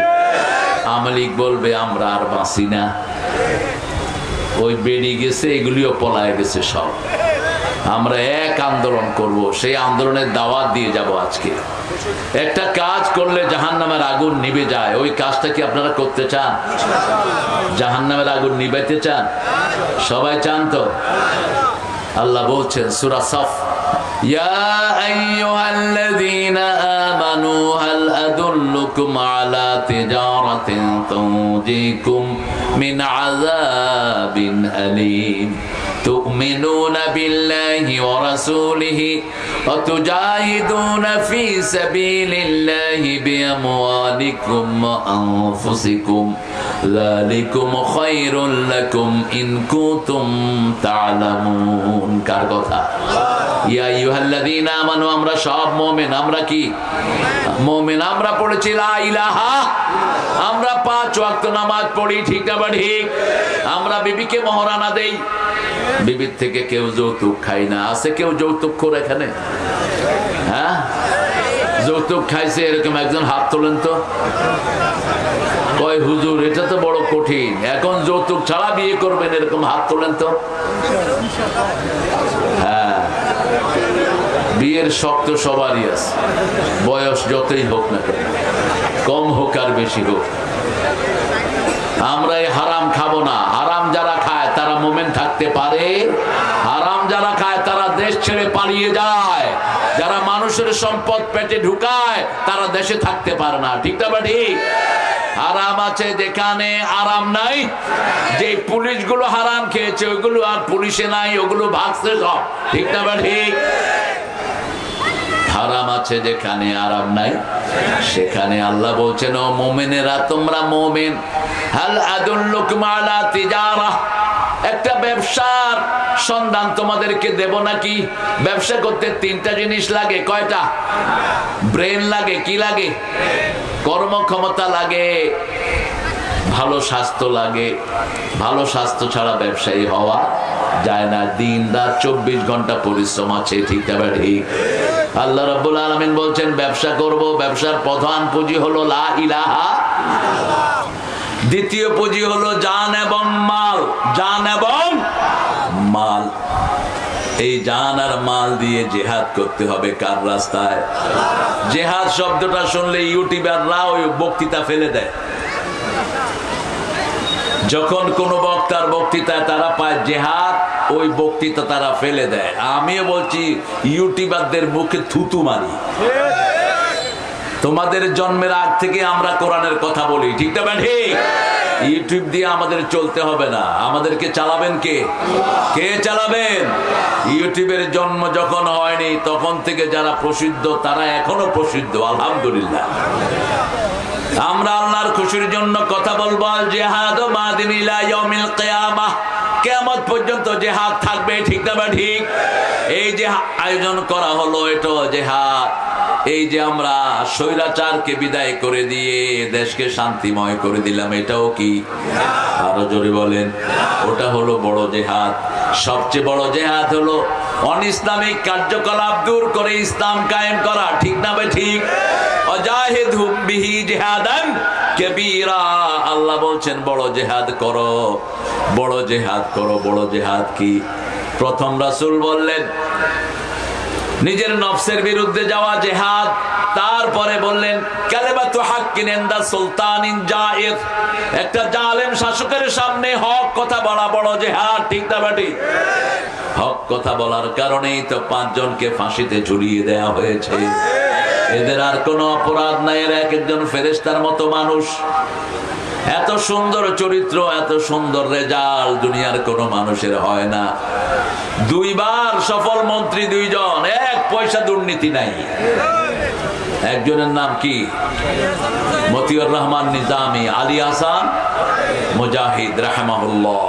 আওয়ামী লীগ বলবে আমরা আর বাঁচি না, ওই বেরিয়ে গেছে, এগুলিও পলায় গেছে সব। আমরা এক আন্দোলন করব, সেই আন্দোলনের দাওয়াত দিয়ে যাব আজকে। একটা কাজ করলে জাহান্নামের আগুন নিভে যায়, ওই কাজটা কি আপনারা করতে চান? জাহান্নামের আগুন নিভাইতে চান? সবাই চান তো? আল্লাহ বলছেন সূরা সফ, ইয়া আইয়ুহাল্লাযীনা আমানু হাল আদুল্লুকুম আলা তিজারাতিন তুনজিকুম মিন আযাবিন আলীম তু'মিনুনা বিল্লাহি ওয়া রাসূলিহি ওয়া তুজাহিদুনা ফি সাবিলিল্লাহি বিআমওয়ালিকুম ওয়া আনফুসিকুম যালিকুম খায়রুল লাকুম ইন কুনতুম তা'লামুন। কার কথা? ইয়া আইয়ুহাল্লাযীনা আমানু, আমরা সব মুমিন। আমরা কি মুমিন? আমরা পড়েছি লা ইলাহা, আমরা 5 ওয়াক্ত নামাজ পড়ি, ঠিক না বা ঠিক? আমরা বিবিকে মহারানা দেই, বিবির থেকে কেউ যৌতুক খাই না। আছে কেউ যৌতুক খোর এখানে? হ্যাঁ, যৌতুক খাইছে এরকম একজন হাত তোলেন তো। কয় হুজুর এটা তো বড় কঠিন, এখন যৌতুক ছাড়া বিয়ে করবেন, এরকম হাত তোলেন তো। হ্যাঁ, বিয়ের শখ তো সবারই আছে, বয়স যতই হোক না কেন, কম হোক আর বেশি হোক। আমরা এই হারাম খাবো না। হারাম যারা খায় তারা মোমেন থাকতে পারে? হারাম যারা খায় তারা দেশ ছেড়ে পালিয়ে যায়। যারা মানুষের সম্পদ পেটে ঢুকায় তারা দেশে থাকতে পারে না, ঠিক না বা ঠিক? হারাম আছে যেখানে আরাম নাই। যে পুলিশগুলো হারাম খেয়েছে ওইগুলো আর পুলিশে নাই, ওগুলো ভাগছে সব, ঠিক না বা ঠিক? হারাম আছে যেখানে আরাম নাই, সেখানে আল্লাহ বলছেন ও মুমিনেরা তোমরা মুমিন, হাল আদুল্লুকুম আলা তিজারা, একটা ব্যবসার সন্ধান তোমাদেরকে দেব নাকি? ব্যবসা করতে 3টা জিনিস লাগে। কয়টা? ব্রেন লাগে, কি লাগে? কর্মক্ষমতা লাগে, ভালো স্বাস্থ্য লাগে। ভালো স্বাস্থ্য ছাড়া ব্যবসায়ী হওয়া যায় না। দিন রাত 24 ঘন্টা পরিশ্রম আছে, ঠিক না ঠিক? আল্লাহ রাব্বুল আলামিন বলছেন ব্যবসা করব, ব্যবসার প্রধান পুঁজি হলো লা ইলাহা, দ্বিতীয় পুঁজি হলো জান এবং মাল। জান এবং মাল, এই জান আর মাল দিয়ে জিহাদ করতে হবে। কার রাস্তায়? জিহাদ শব্দটা শুনলে ইউটিউবাররা ওই বক্তৃতা ফেলে দেয়। যখন কোন বক্তার বক্তৃতায় তারা পায় জিহাদ, ওই বক্তৃতা তারা ফেলে দেয়। আমিও বলছি ইউটিউবারদের মুখে থুতু মারি। তোমাদের জন্মের আগ থেকে আমরা কোরআনের কথা বলি, ঠিক না ঠিক? ইউটিউব দিয়ে আমাদের চলতে হবে না। আমাদেরকে চালাবেন কে? কে চালাবেন? ইউটিউবের জন্ম যখন হয়নি তখন থেকে যারা প্রসিদ্ধ তারা এখনো প্রসিদ্ধ, আলহামদুলিল্লাহ। আমরা আল্লাহর খুশির জন্য কথা বলবো। আল জিহাদ মাদিন ইলা ইয়াউমিল কিয়ামাহ, কিয়ামত পর্যন্ত জিহাদ থাকবে, ঠিক না ঠিক? এই যে আয়োজন করা হলো এটা জিহাদ। এই যে আমরা স্বৈরাচারকে বিদায় করে দিয়ে দেশকে শান্তিময় করে দিলাম, এটাও কি? আরো জোরে বলেন। ওটা হলো বড় জিহাদ। সবচেয়ে বড় জিহাদ হলো অনিসলামিক কার্যকলাপ দূর করে ইসলাম কায়েম করা, ঠিক না ঠিক? অজাহিদহুম বিহি জিহাদান কাবীরা। আল্লাহ বলছেন বড় জিহাদ করো, বড় জিহাদ করো। বড় জিহাদ কি? প্রথম রাসূল বললেন নিজের নফসের বিরুদ্ধে যাওয়া জিহাদ। তারপরে বললেন কালিমাতু হাক্কিন ইনদা সুলতানিন জায়ের, একটা জালেম শাসকের সামনে হক কথা বলা বড় জিহাদ, ঠিক না ঠিক? হক কথা বলার কারণেই তো 5 জনকে ফাঁসিতে ঝুলিয়ে দেওয়া হয়েছে। এদের আর কোনো অপরাধ নাই, এরা এক একজন ফেরেশতার মতো মানুষ। এত সুন্দর চরিত্র, এত সুন্দর রেজাল্ট দুনিয়ার কোনো মানুষের হয় না। 2 বার সফল মন্ত্রী, 2 জন, 1 পয়সা দুর্নীতি নাই। একজনের নাম কি? মতিউর রহমান নিজামী, আলী হাসান মুজাহিদ রাহমাহুল্লাহ।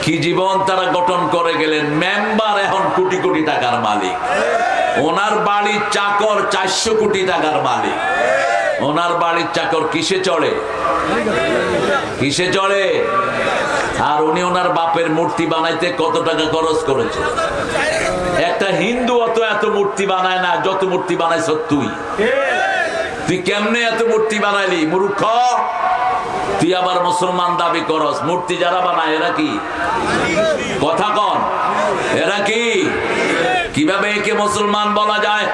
কি জীবন তারা গঠন করে গেলেন। মেম্বার এখন কোটি কোটি টাকার মালিক। ওনার বাড়ির চাকর 400 কোটি টাকার মালিক। ওনার বাড়ির চাকর কিসে চড়ে? কিসে চড়ে? আর উনি ওনার বাপের মূর্তি বানাইতে কত টাকা খরচ করেছে? একটা হিন্দু অত এত মূর্তি বানায় না যত মূর্তি বানাইছ তুই। তুই কেমনে এত মূর্তি বানাইলি মূর্খ? তুই আবার মুসলমান দাবি করস। মূর্তি যারা বানায় এরা কি? কথা কন, এরা কি? কিভাবে একে মুসলমান বলা যায়?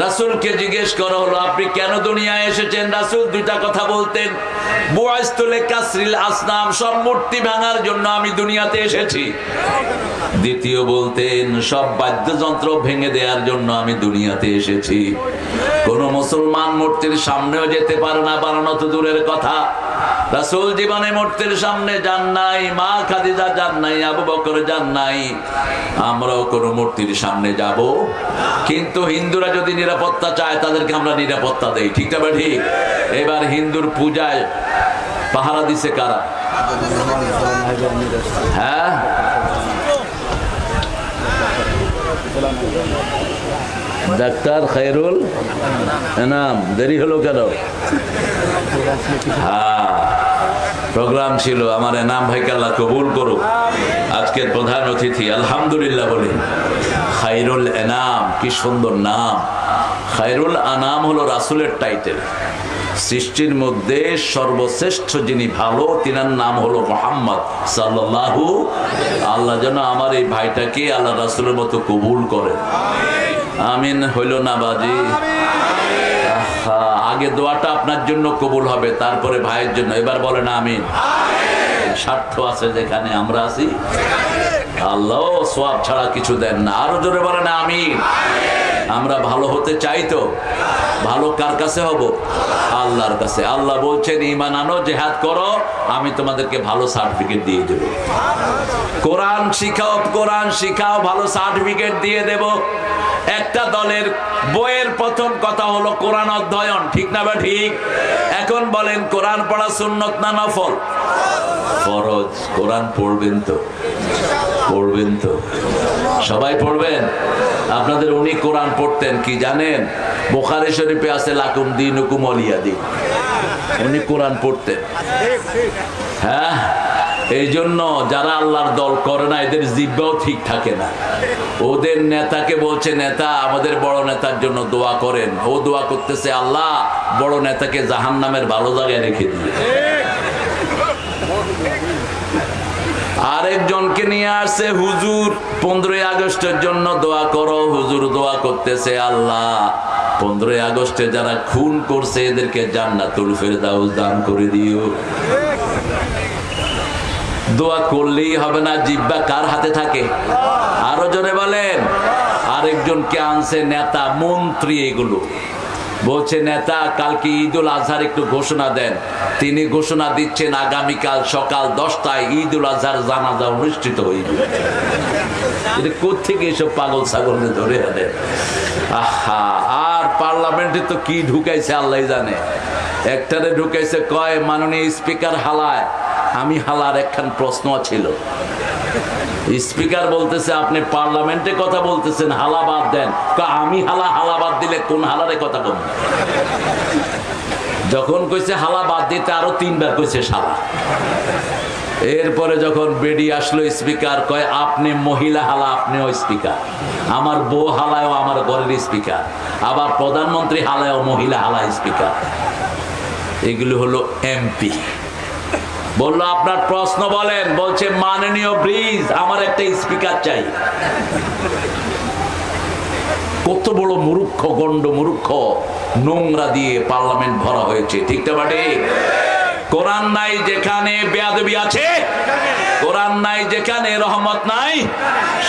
রাসূলকে জিজ্ঞেস করা হলো, আপনি কেন দুনিয়ায় এসেছেন? রাসূল দুইটা কথা বলতেন, বুআইসতু লিকাসরিল আসনাম, সব মূর্তি ভাঙার জন্য আমি দুনিয়াতে এসেছি। দ্বিতীয় বলতেন, সব বাদ্যযন্ত্র ভেঙে দেওয়ার জন্য আমি দুনিয়াতে এসেছি। কোন মুসলমান মূর্তির সামনেও যেতে পারে না, বানানো তো দূরের কথা। রাসূল জীবনে মূর্তির সামনে যান নাই, মা খাদিজা যান নাই, আবু বকর যান নাই। আমরাও কোন মূর্তির সামনে যাব? কিন্তু হিন্দুরা যদি নিরাপত্তা চায় তাদেরকে আমরা নিরাপত্তা দেই, ঠিক না? ঠিক। এবার হিন্দুর পূজায় পাহারা দিছে কারা? হ্যাঁ, ডাক্তার খায়রুল এনাম। দেরি হলো কেন? হ্যাঁ, প্রোগ্রাম ছিল। আমার এনাম ভাইকে আল্লাহ কবুল করুক। আজকের প্রধান অতিথি, আলহামদুলিল্লাহ বলি। খায়রুল এনাম, কি সুন্দর নাম। খায়রুল আনাম হলো রাসূলের টাইটেল। সৃষ্টির মধ্যে সর্বশ্রেষ্ঠ যিনি ভালো, তিনার নাম হলো মুহাম্মদ সাল্লাল্লাহু। আল্লাহ যেন আমার এই ভাইটাকে আল্লাহ রাসূলের মতো কবুল করেন। আমিন। হইল না বাজি? আগে দোয়াটা আপনার জন্য কবুল হবে, তারপরে ভাইয়ের জন্য। এবার বলেন আমিন। স্বার্থ আছে যেখানে আমরা আছি, আল্লাহ সওয়াব ছাড়া কিছু দেন না। আরো জোরে বলেন আমিন। আমরা ভালো হতে চাই তো, ভালো কার কাছে হব? আল্লাহর কাছে। আল্লাহ বলছেন, ঈমান আনো, জিহাদ করো, আমি তোমাদেরকে ভালো সার্টিফিকেট দিয়ে দেব। কোরআন শিখাও, কোরআন শিখাও, ভালো সার্টিফিকেট দিয়ে দেব। একটা দলের বইয়ের প্রথম কথা হলো কোরআন অধ্যয়ন, ঠিক না? বা ঠিক? এখন বলেন, কোরআন পড়া সুন্নত না নফল? ফরজ। কোরআন পড়বেন তো? পড়বেন তো? সবাই পড়বেন? আপনাদের উনি কোরআন পড়তেন কি জানেন? বুখারী শরীফে আছে লাকুম দীনুকুম ওয়ালিয়া দীন। উনি কোরআন পড়তেন। হ্যাঁ, এই জন্য যারা আল্লাহর দল করে না, এদের জিহ্বাও ঠিক থাকে না। ওদের নেতাকে বলছে, নেতা আমাদের বড় নেতার জন্য দোয়া করেন। ও দোয়া করতেছে, আল্লাহ বড় নেতাকে জাহান্নামের ভালো জায়গায় রেখে দিয়ে। আরেকজনকে নিয়ে আসছে, হুজুর 15ই আগস্টের জন্য দোয়া করো। হুজুর দোয়া করতেছে, আল্লাহ 15ই আগস্টে যারা খুন করছে এদেরকে জান্নাতুল ফেরদাউস দান করে দিও। দোয়া করলেই হবে না, জিহ্বা কার হাতে থাকে? আরো জোরে বলেন। আরেকজনকে আনছে নেতা মন্ত্রী, এগুলো বলছে, নেতা কালকে ঈদুল আজহার একটু ঘোষণা দেন। তিনি ঘোষণা দিচ্ছেন, আগামীকাল সকাল 10টায় ঈদুল আজহার জানাজা অনুষ্ঠিত হইবে। কোত্থেকে এসব পাগল ছাগল ধরে আনে? আহা, আর পার্লামেন্টে তো কি ঢুকাইছে আল্লাহ জানে। একটারে ঢুকাইছে, কয় মাননীয় স্পিকার হালায়। আমি হালার একখান প্রশ্ন ছিল। স্পিকার বলতেছে, আপনি পার্লামেন্টে কথা বলতেছেন, হালা বাদ দেন। আমি হালা বাদ দিলে কোন হালারে কথা বল? যখন কইছে হালা বাদ দিতে আরো 3 বার কইছে শালা। এরপরে যখন বেডি আসলো, স্পিকার কয়, আপনি মহিলা হালা, আপনিও স্পিকার। আমার বউ হালায়, আমার ঘরের স্পিকার। আবার প্রধানমন্ত্রী হালায়, মহিলা হালা স্পিকার। এগুলো হলো এমপি। বললো, আপনার প্রশ্ন বলেন। বলছে, মাননীয় ব্রিজ, আমার একটা স্পিকার চাই। কত বড় মূর্খ, গন্ড মূর্খ, নোংরা দিয়ে পার্লামেন্ট ভরা হয়েছে, ঠিক না? বাটে কোরআন নাই যেখানে বেয়াদবি আছে, কোরআন নাই যেখানে রহমত নাই,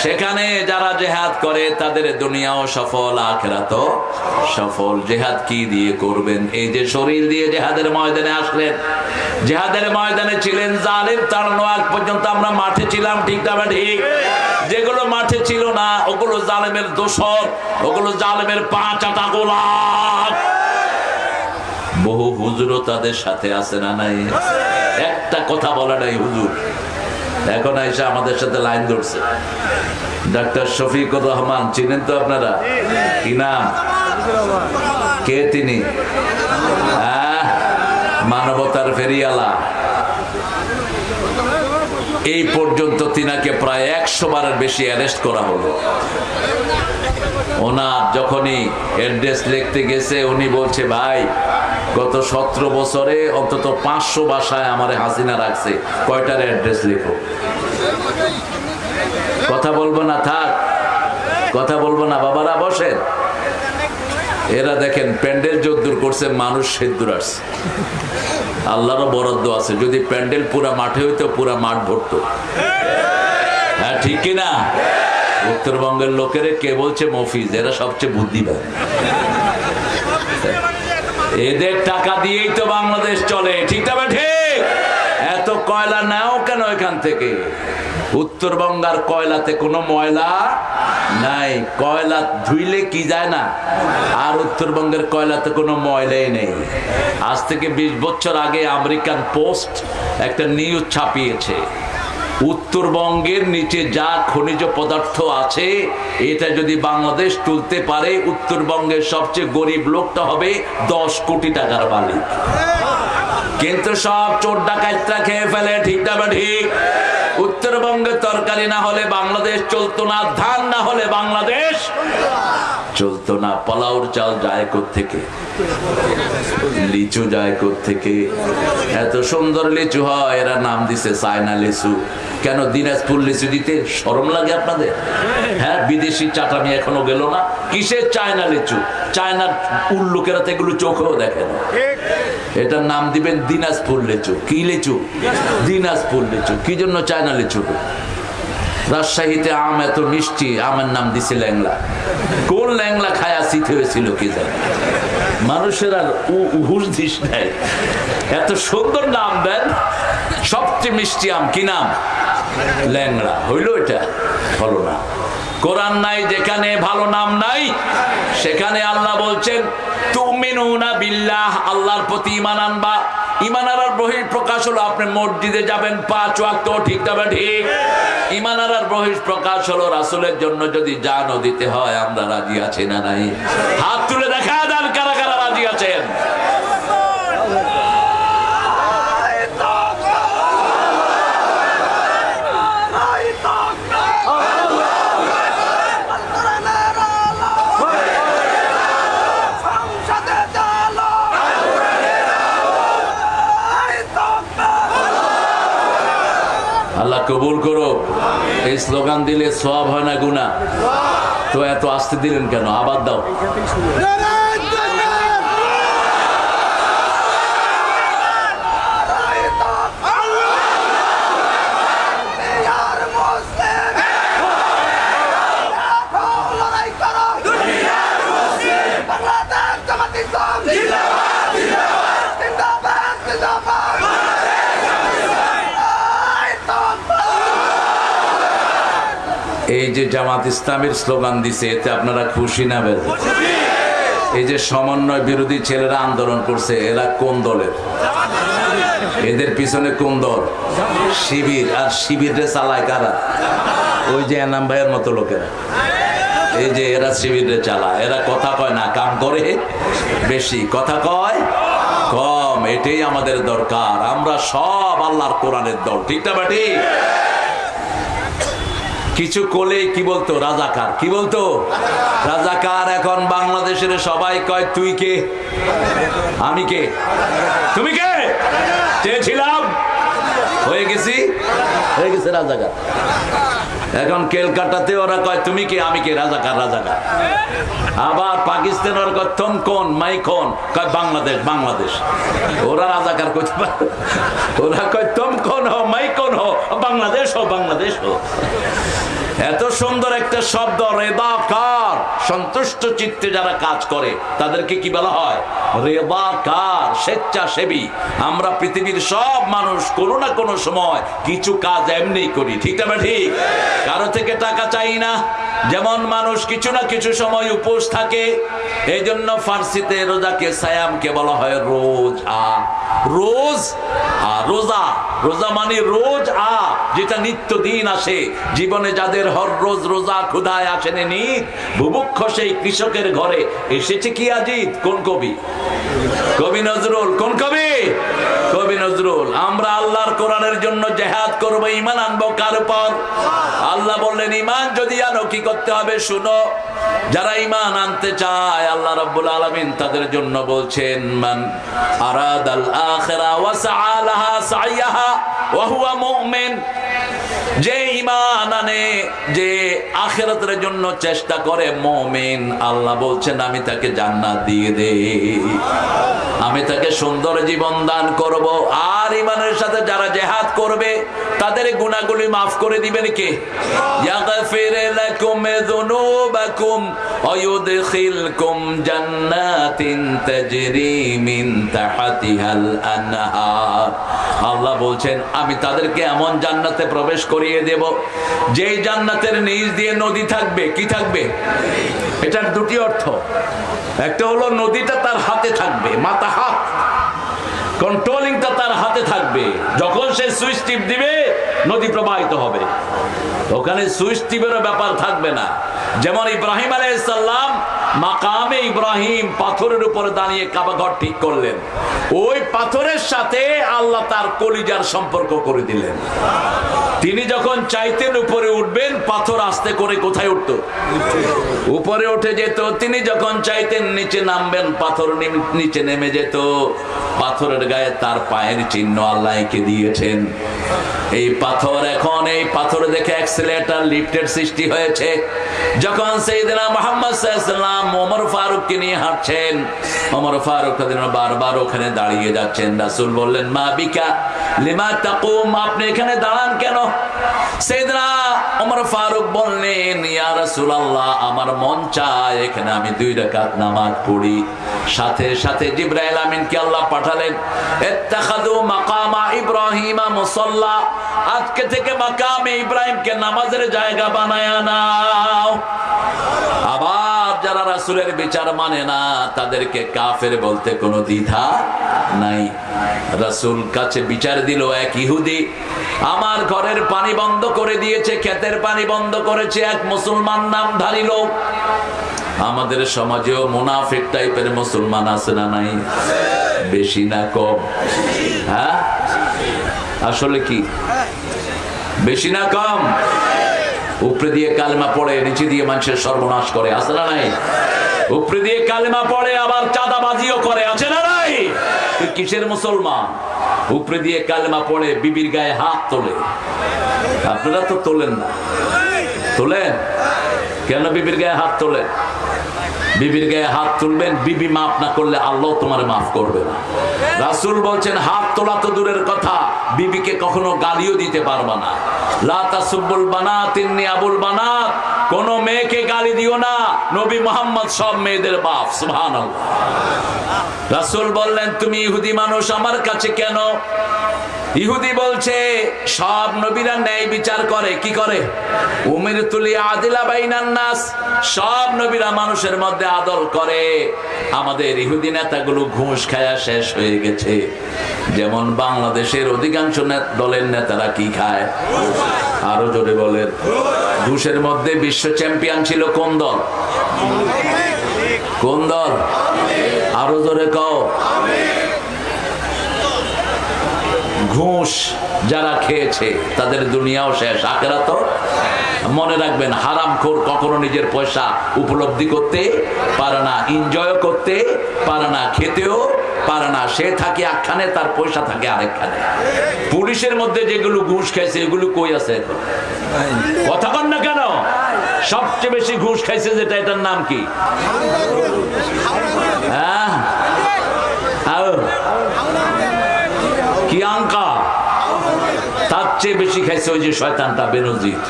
সেখানে যারা জিহাদ করে তাদের দুনিয়াও সফল, আখিরাতও সফল। জিহাদ কি দিয়ে করবেন? এই যে শরীর দিয়ে জিহাদের ময়দানে আসলেন, জিহাদের ময়দানে ছিলেন, জালিম তাড়ানো আগ পর্যন্ত আমরা মাঠে ছিলাম, ঠিক না? ঠিক। যেগুলো মাঠে ছিল না, ওগুলো জালেমের দোসর, ওগুলো জালেমের 5 আটা গোলাম। বহু হুজুরও তাদের সাথে আছে না? নাই? একটা কথা বলা নাই হুজুর। এখন আইসা আমাদের সাথে লাইন ধরছে। ডাক্তার শফিকুর রহমান, চিনেন তো আপনারা? কি নাম? কে তিনি? মানবতার ফেরিয়ালা। এই পর্যন্ত তিনাকে প্রায় 100 বারের বেশি অ্যারেস্ট করা হলো। ওনার যখনই অ্যাড্রেস লিখতে গেছে, উনি বলছে, ভাই গত 17 বছরে অন্তত 500 বাসায় আমারে হাসিনা রাখছে। কয়টার অ্যাড্রেস লিখো? কথা বলবো না, থাক কথা বলবো না, বাবারা বসেন। এরা দেখেন প্যান্ডেল যদ্দুর করছে, মানুষ সেদ্দুর আসছে। আল্লাহরও বরাদ্দ আছে, যদি প্যান্ডেল পুরা মাঠে হইতো পুরা মাঠ ভরতো। হ্যাঁ ঠিক কিনা? উত্তরবঙ্গের লোকেরে কে বলছে মফিজ? এরা সবচেয়ে বুদ্ধিমান। এদের টাকা দিয়েই তো বাংলাদেশ চলে, ঠিক না ঠিক? এত কয়লা নাও কেন এখান থেকে? উত্তরবঙ্গের কয়লাতে কোনো ময়লা নাই, কয়লা ধুইলে কি যায় না, আর উত্তরবঙ্গের কয়লাতে কোনো ময়লাই নেই। আজ থেকে 20 বছর আগে আমেরিকান পোস্ট একটা নিউজ ছাপিয়েছে, উত্তরবঙ্গের নিচে যা খনিজ পদার্থ আছে এটা যদি বাংলাদেশ তুলতে পারে, উত্তরবঙ্গের সবচেয়ে গরিব লোকটা হবে 10 কোটি টাকার মালিক। কিন্তু সব চোর ডাকাতরা খেয়ে ফেলে, ঠিক না ঠিক? উত্তরবঙ্গের তরকারি না হলে বাংলাদেশ চলতো না, ধান না হলে বাংলাদেশ চলতো না। পোলাওর চাল যায় কোত্থেকে? লিচু যায় কোত্থেকে? এত সুন্দর লিচু হয়, এরা নাম দিছে চায়না লিচু। কেন দিনাজপুর লিচু দিতে শরম লাগে আপনাদের? হ্যাঁ, বিদেশি চাটামি এখনো গেল না। কিসের চায়না লিচু? চায়নার উল্লুকেরা তো এগুলো চোখেও দেখে না। এটার নাম দিবেন দিনাজপুর লিচু। কি লিচু? দিনাজপুর লিচু। কি জন্য চায়না লিচু? রাজশাহীতে আম এত মিষ্টি, আমের নাম দিছে ল্যাংলা। কোন ল্যাংলা খায়া শীত হয়েছিল কি জানে? মানুষের আর হুশ দিস নাই, এত সুন্দর নাম দেন। সবচেয়ে মিষ্টি আম কি নাম? ল্যাংড়া। হইল? এটা হলো না। কোরআন নাই যেখানে ভালো নাম নাই, সেখানে আল্লাহ বলছেন তুমিনুনা বিল্লাহ, আল্লাহর প্রতি ঈমান আনবা। ঈমান আনার বহিঃপ্রকাশ হলো আপনি মসজিদে যাবেন 5 ওয়াক্ত, ঠিক না ঠিক? ঈমান আনার বহিঃপ্রকাশ হলো রাসূলের জন্য যদি জানও দিতে হয়। আমরা রাজি আছি না নাই? হাত তুলে দেখা দেন কারা কারা রাজি আছেন। আল্লাহ কবুল করো। এই স্লোগান দিলে সওয়াব হয় না গুনাহ? তো এত আস্তে দিলেন কেন? আবার দাও। এই যে জামাত ইসলামের স্লোগান দিছে, এতে আপনারা খুশি না বেজার? এই যে সমন্বয় বিরোধী ছেলেরা আন্দোলন করছে, এরা কোন দলের? এদের পিছনে কোন দল? শিবির। আর শিবিরে চালায় কারা? ওই যে এনাম ভাইয়ের মতো লোকেরা। এই যে এরা শিবিরে চালায়। এরা কথা কয় না, কাম করে বেশি, কথা কয় কম। এটাই আমাদের দরকার। আমরা সব আল্লাহর কোরআনের দল, ঠিক না ঠিক? কিছু কোলে কি বলতো? রাজাকার। কি বলতো? রাজাকার। এখন বাংলাদেশের সবাই কয় তুই কে? আমি কে? তুমি কে? চেয়েছিলাম, হয়ে গেছি, হয়ে গেছে রাজাকার। এখন কেলকাতাতে ওরা কয় তুমি কে? আমি কে? রাজাকার, রাজাকার। আবার পাকিস্তান ওরা কয় তুম কোন? মাই কোন? কয় বাংলাদেশ, বাংলাদেশ। ওরা রাজাকার কইতে পারে? ওরা কয় তুম কোন হো, মাই কোন হো, বাংলাদেশ হো, বাংলাদেশ হো। এত সুন্দর একটা শব্দ রেদাকার। সন্তুষ্ট চিত্তে যারা কাজ করে তাদেরকে কি বলা হয়? রেদাকার, স্বেচ্ছাসেবী। আমরা পৃথিবীর সব মানুষ কোনো না কোনো সময় কিছু কাজ এমনি করি, ঠিক না ঠিক? কারো থেকে টাকা চাই না। যেমন মানুষ কিছু না কিছু সময় উপোস থাকে, এই জন্য ফার্সিতে রোজাকে সায়ামকে বলা হয় রোজা। রোজ আর রোজা, রোজা মানে রোজ যেটা নিত্য দিন আসে জীবনে। যাদের হর রোজ রোজা ক্ষুধায় আসেনি, ভূমি বুভুক্ষ সেই কৃষকের ঘরে এসেছে কি আজিত? কোন কবি? কবি নজরুল। কোন কবি? কবি নজরুল। আমরা আল্লাহর কোরআনের জন্য জিহাদ করব, ঈমান আনবো কার উপর? আল্লাহ বললেন ঈমান যদি আনো কি করতে হবে শুনো। যারা ঈমান আনতে চায় আল্লাহ রাব্বুল আলামিন তাদের জন্য বলছেন মান আরাদাল আখিরা ওয়া সাআ লাহা সাইয়াহা ওয়া হুয়া মুমিন। যে ঈমান আনে, যে আখিরাতের জন্য চেষ্টা করে মুমিন, আল্লাহ বলছেন আমি তাকে জান্নাত দিয়ে দেই, আমি তাকে সুন্দর জীবন দান করব। আর ঈমানের সাথে যারা জিহাদ করবে তাদের গুনাহগুলি মাফ করে দিবেন কে? ইয়াগফির লাকুম যুনুবাকুম ওয়া ইউদখিলকুম জান্নাতিন তাজরি মিন তাহতিহাল আনহার। আল্লাহ বলছেন আমি তাদেরকে এমন জান্নাতে প্রবেশ করিয়ে দেব যেই জান্নাতের নিচ দিয়ে নদী থাকবে। কি থাকবে? এটার দুটি অর্থ। একটা হলো নদীটা তার হাতে থাকবে, মাথা হাত, কন্ট্রোলিংটা তার হাতে থাকবে। যখন সে সুইচ টিপ দিবে নদী প্রবাহিত হবে। ওখানে সুইচ টিপেরও ব্যাপার থাকবে না। যেমন ইব্রাহিম আলাইহিস সালাম মাকামে ইব্রাহিম পাথরের উপরে দাঁড়িয়ে কাবা ঘর ঠিক করলেন, ওই পাথরের সাথে আল্লাহ তার কলিজার সম্পর্ক করে দিলেন। তিনি যখন চাইতেন উপরে উঠবেন, পাথর আস্তে করে কোথায় উঠত? উপরে উঠে যেত। তিনি যখন চাইতেন নিচে নামবেন, পাথর নিচে নেমে যেত। পাথরের গায়ে তার পায়ের চিহ্ন আল্লাহ এঁকে দিয়েছেন। এই পাথর এখন এই পাথর দেখে অ্যাক্সিলারেটর লিফটের সৃষ্টি হয়েছে। যখন সাইয়েদনা মুহাম্মদ সাল্লাল্লাহু আলাইহি ওয়াসাল্লাম ওমর ফারুককে নিয়ে হাঁটছেন, ওমর ফারুক বারবার ওখানে দাঁড়িয়ে যাচ্ছেন। রাসূল বললেন মা বিকা লিমা তাকুম, আপনি এখানে দাঁড়ান কেন? সাইয়েদনা ওমর ফারুক বললেন ইয়া রাসূলুল্লাহ আমার মন চায় এখানে আমি 2 রাকাত নামাজ পড়ি। সাথে সাথে জিবরাইল আমিনকে আল্লাহ পাঠালেন, ইত্তাখাযু মাকামা ইব্রাহিমা মুসাল্লা, আজকে থেকে মাকামে ইব্রাহিমকে নামাজের জায়গা বানায় নাও। আবার যারা রাসূলের বিচার মানে না তাদেরকে কাফের বলতে কোনো দ্বিধা নাই। রাসূল কাছে বিচার দিল এক ইহুদি, আমার ঘরের পানি বন্ধ করে দিয়েছে, ক্ষেতের পানি বন্ধ করেছে এক মুসলমান নামধারী লোক। আমাদের সমাজেও মুনাফিক টাইপের মুসলমান আছে না নাই? বেশি না কম? হ্যাঁ আসলে কি বেশি না কম? উপরে দিয়ে কালেমা পড়ে নিচে দিয়ে মানুষের সর্বনাশ করে, আছে না নাই? উপরে দিয়ে কালেমা পড়ে আবার চাঁদাবাজিও করে, আছে না নাই? কিসের মুসলমান? উপরে দিয়ে কালেমা পড়ে বিবির গায়ে হাত তোলে। আপনারা তো তোলেন না, তোলেন কেন? বিবির গায়ে হাত তোলেন। বিবির গায়ে হাত তুলবেন, বিবি মাফ না করলে আল্লাহ তোমার মাফ করবে না। রাসূল বলছেন হাত তোলা তো দূরের কথা, বিবিকে কখনো গালিও দিতে পারবা না। লা তাসুবুল বানাত ইন্নী আবুল বানাত, কোন মেয়েকে গালি দিও না, নবী মুহাম্মদ সব মেয়েদের বাপ। সুবহানাল্লাহ। রাসূল বললেন তুমি ইহুদি মানুষ আমার কাছে কেন? ইহুদি বলছে সব নবীরা ন্যায় বিচার করে। কি করে? উমিরতু লিআদিলা বাইনান নাস, সব নবীরা মানুষের মধ্যে আদল করে। আমাদের ইহুদি নেতাগুলো ঘুষ খায়া শেষ হয়ে গেছে। যেমন বাংলাদেশের অধিকাংশ দলের নেতারা কি খায়? আরো জোরে বলেন। ঘুষের মধ্যে বিশ্ব চ্যাম্পিয়ন ছিল কোন দল? কোন দল? আরো জোরে কও। ঘুষ যারা খেয়েছে তাদের দুনিয়াও শেষ, আখিরাতও। মনে রাখবেন হারামখোর কখনো নিজের পয়সা উপলব্ধি করতে পারে না, এনজয় করতে পারে না, খেতেও পারে না। সে থাকে একখানে, তার পয়সা থাকে আরেকখানে। পুলিশের মধ্যে যেগুলো ঘুষ খাইছে এগুলো কই আছে? কথা বল না কেন? সবচেয়ে বেশি ঘুষ খাইছে যেটা, এটার নাম কি? হ্যাঁ কি আঙ্কা? তার চেয়ে বেশি খাইছে ওই যে শয়তানটা বেনজির।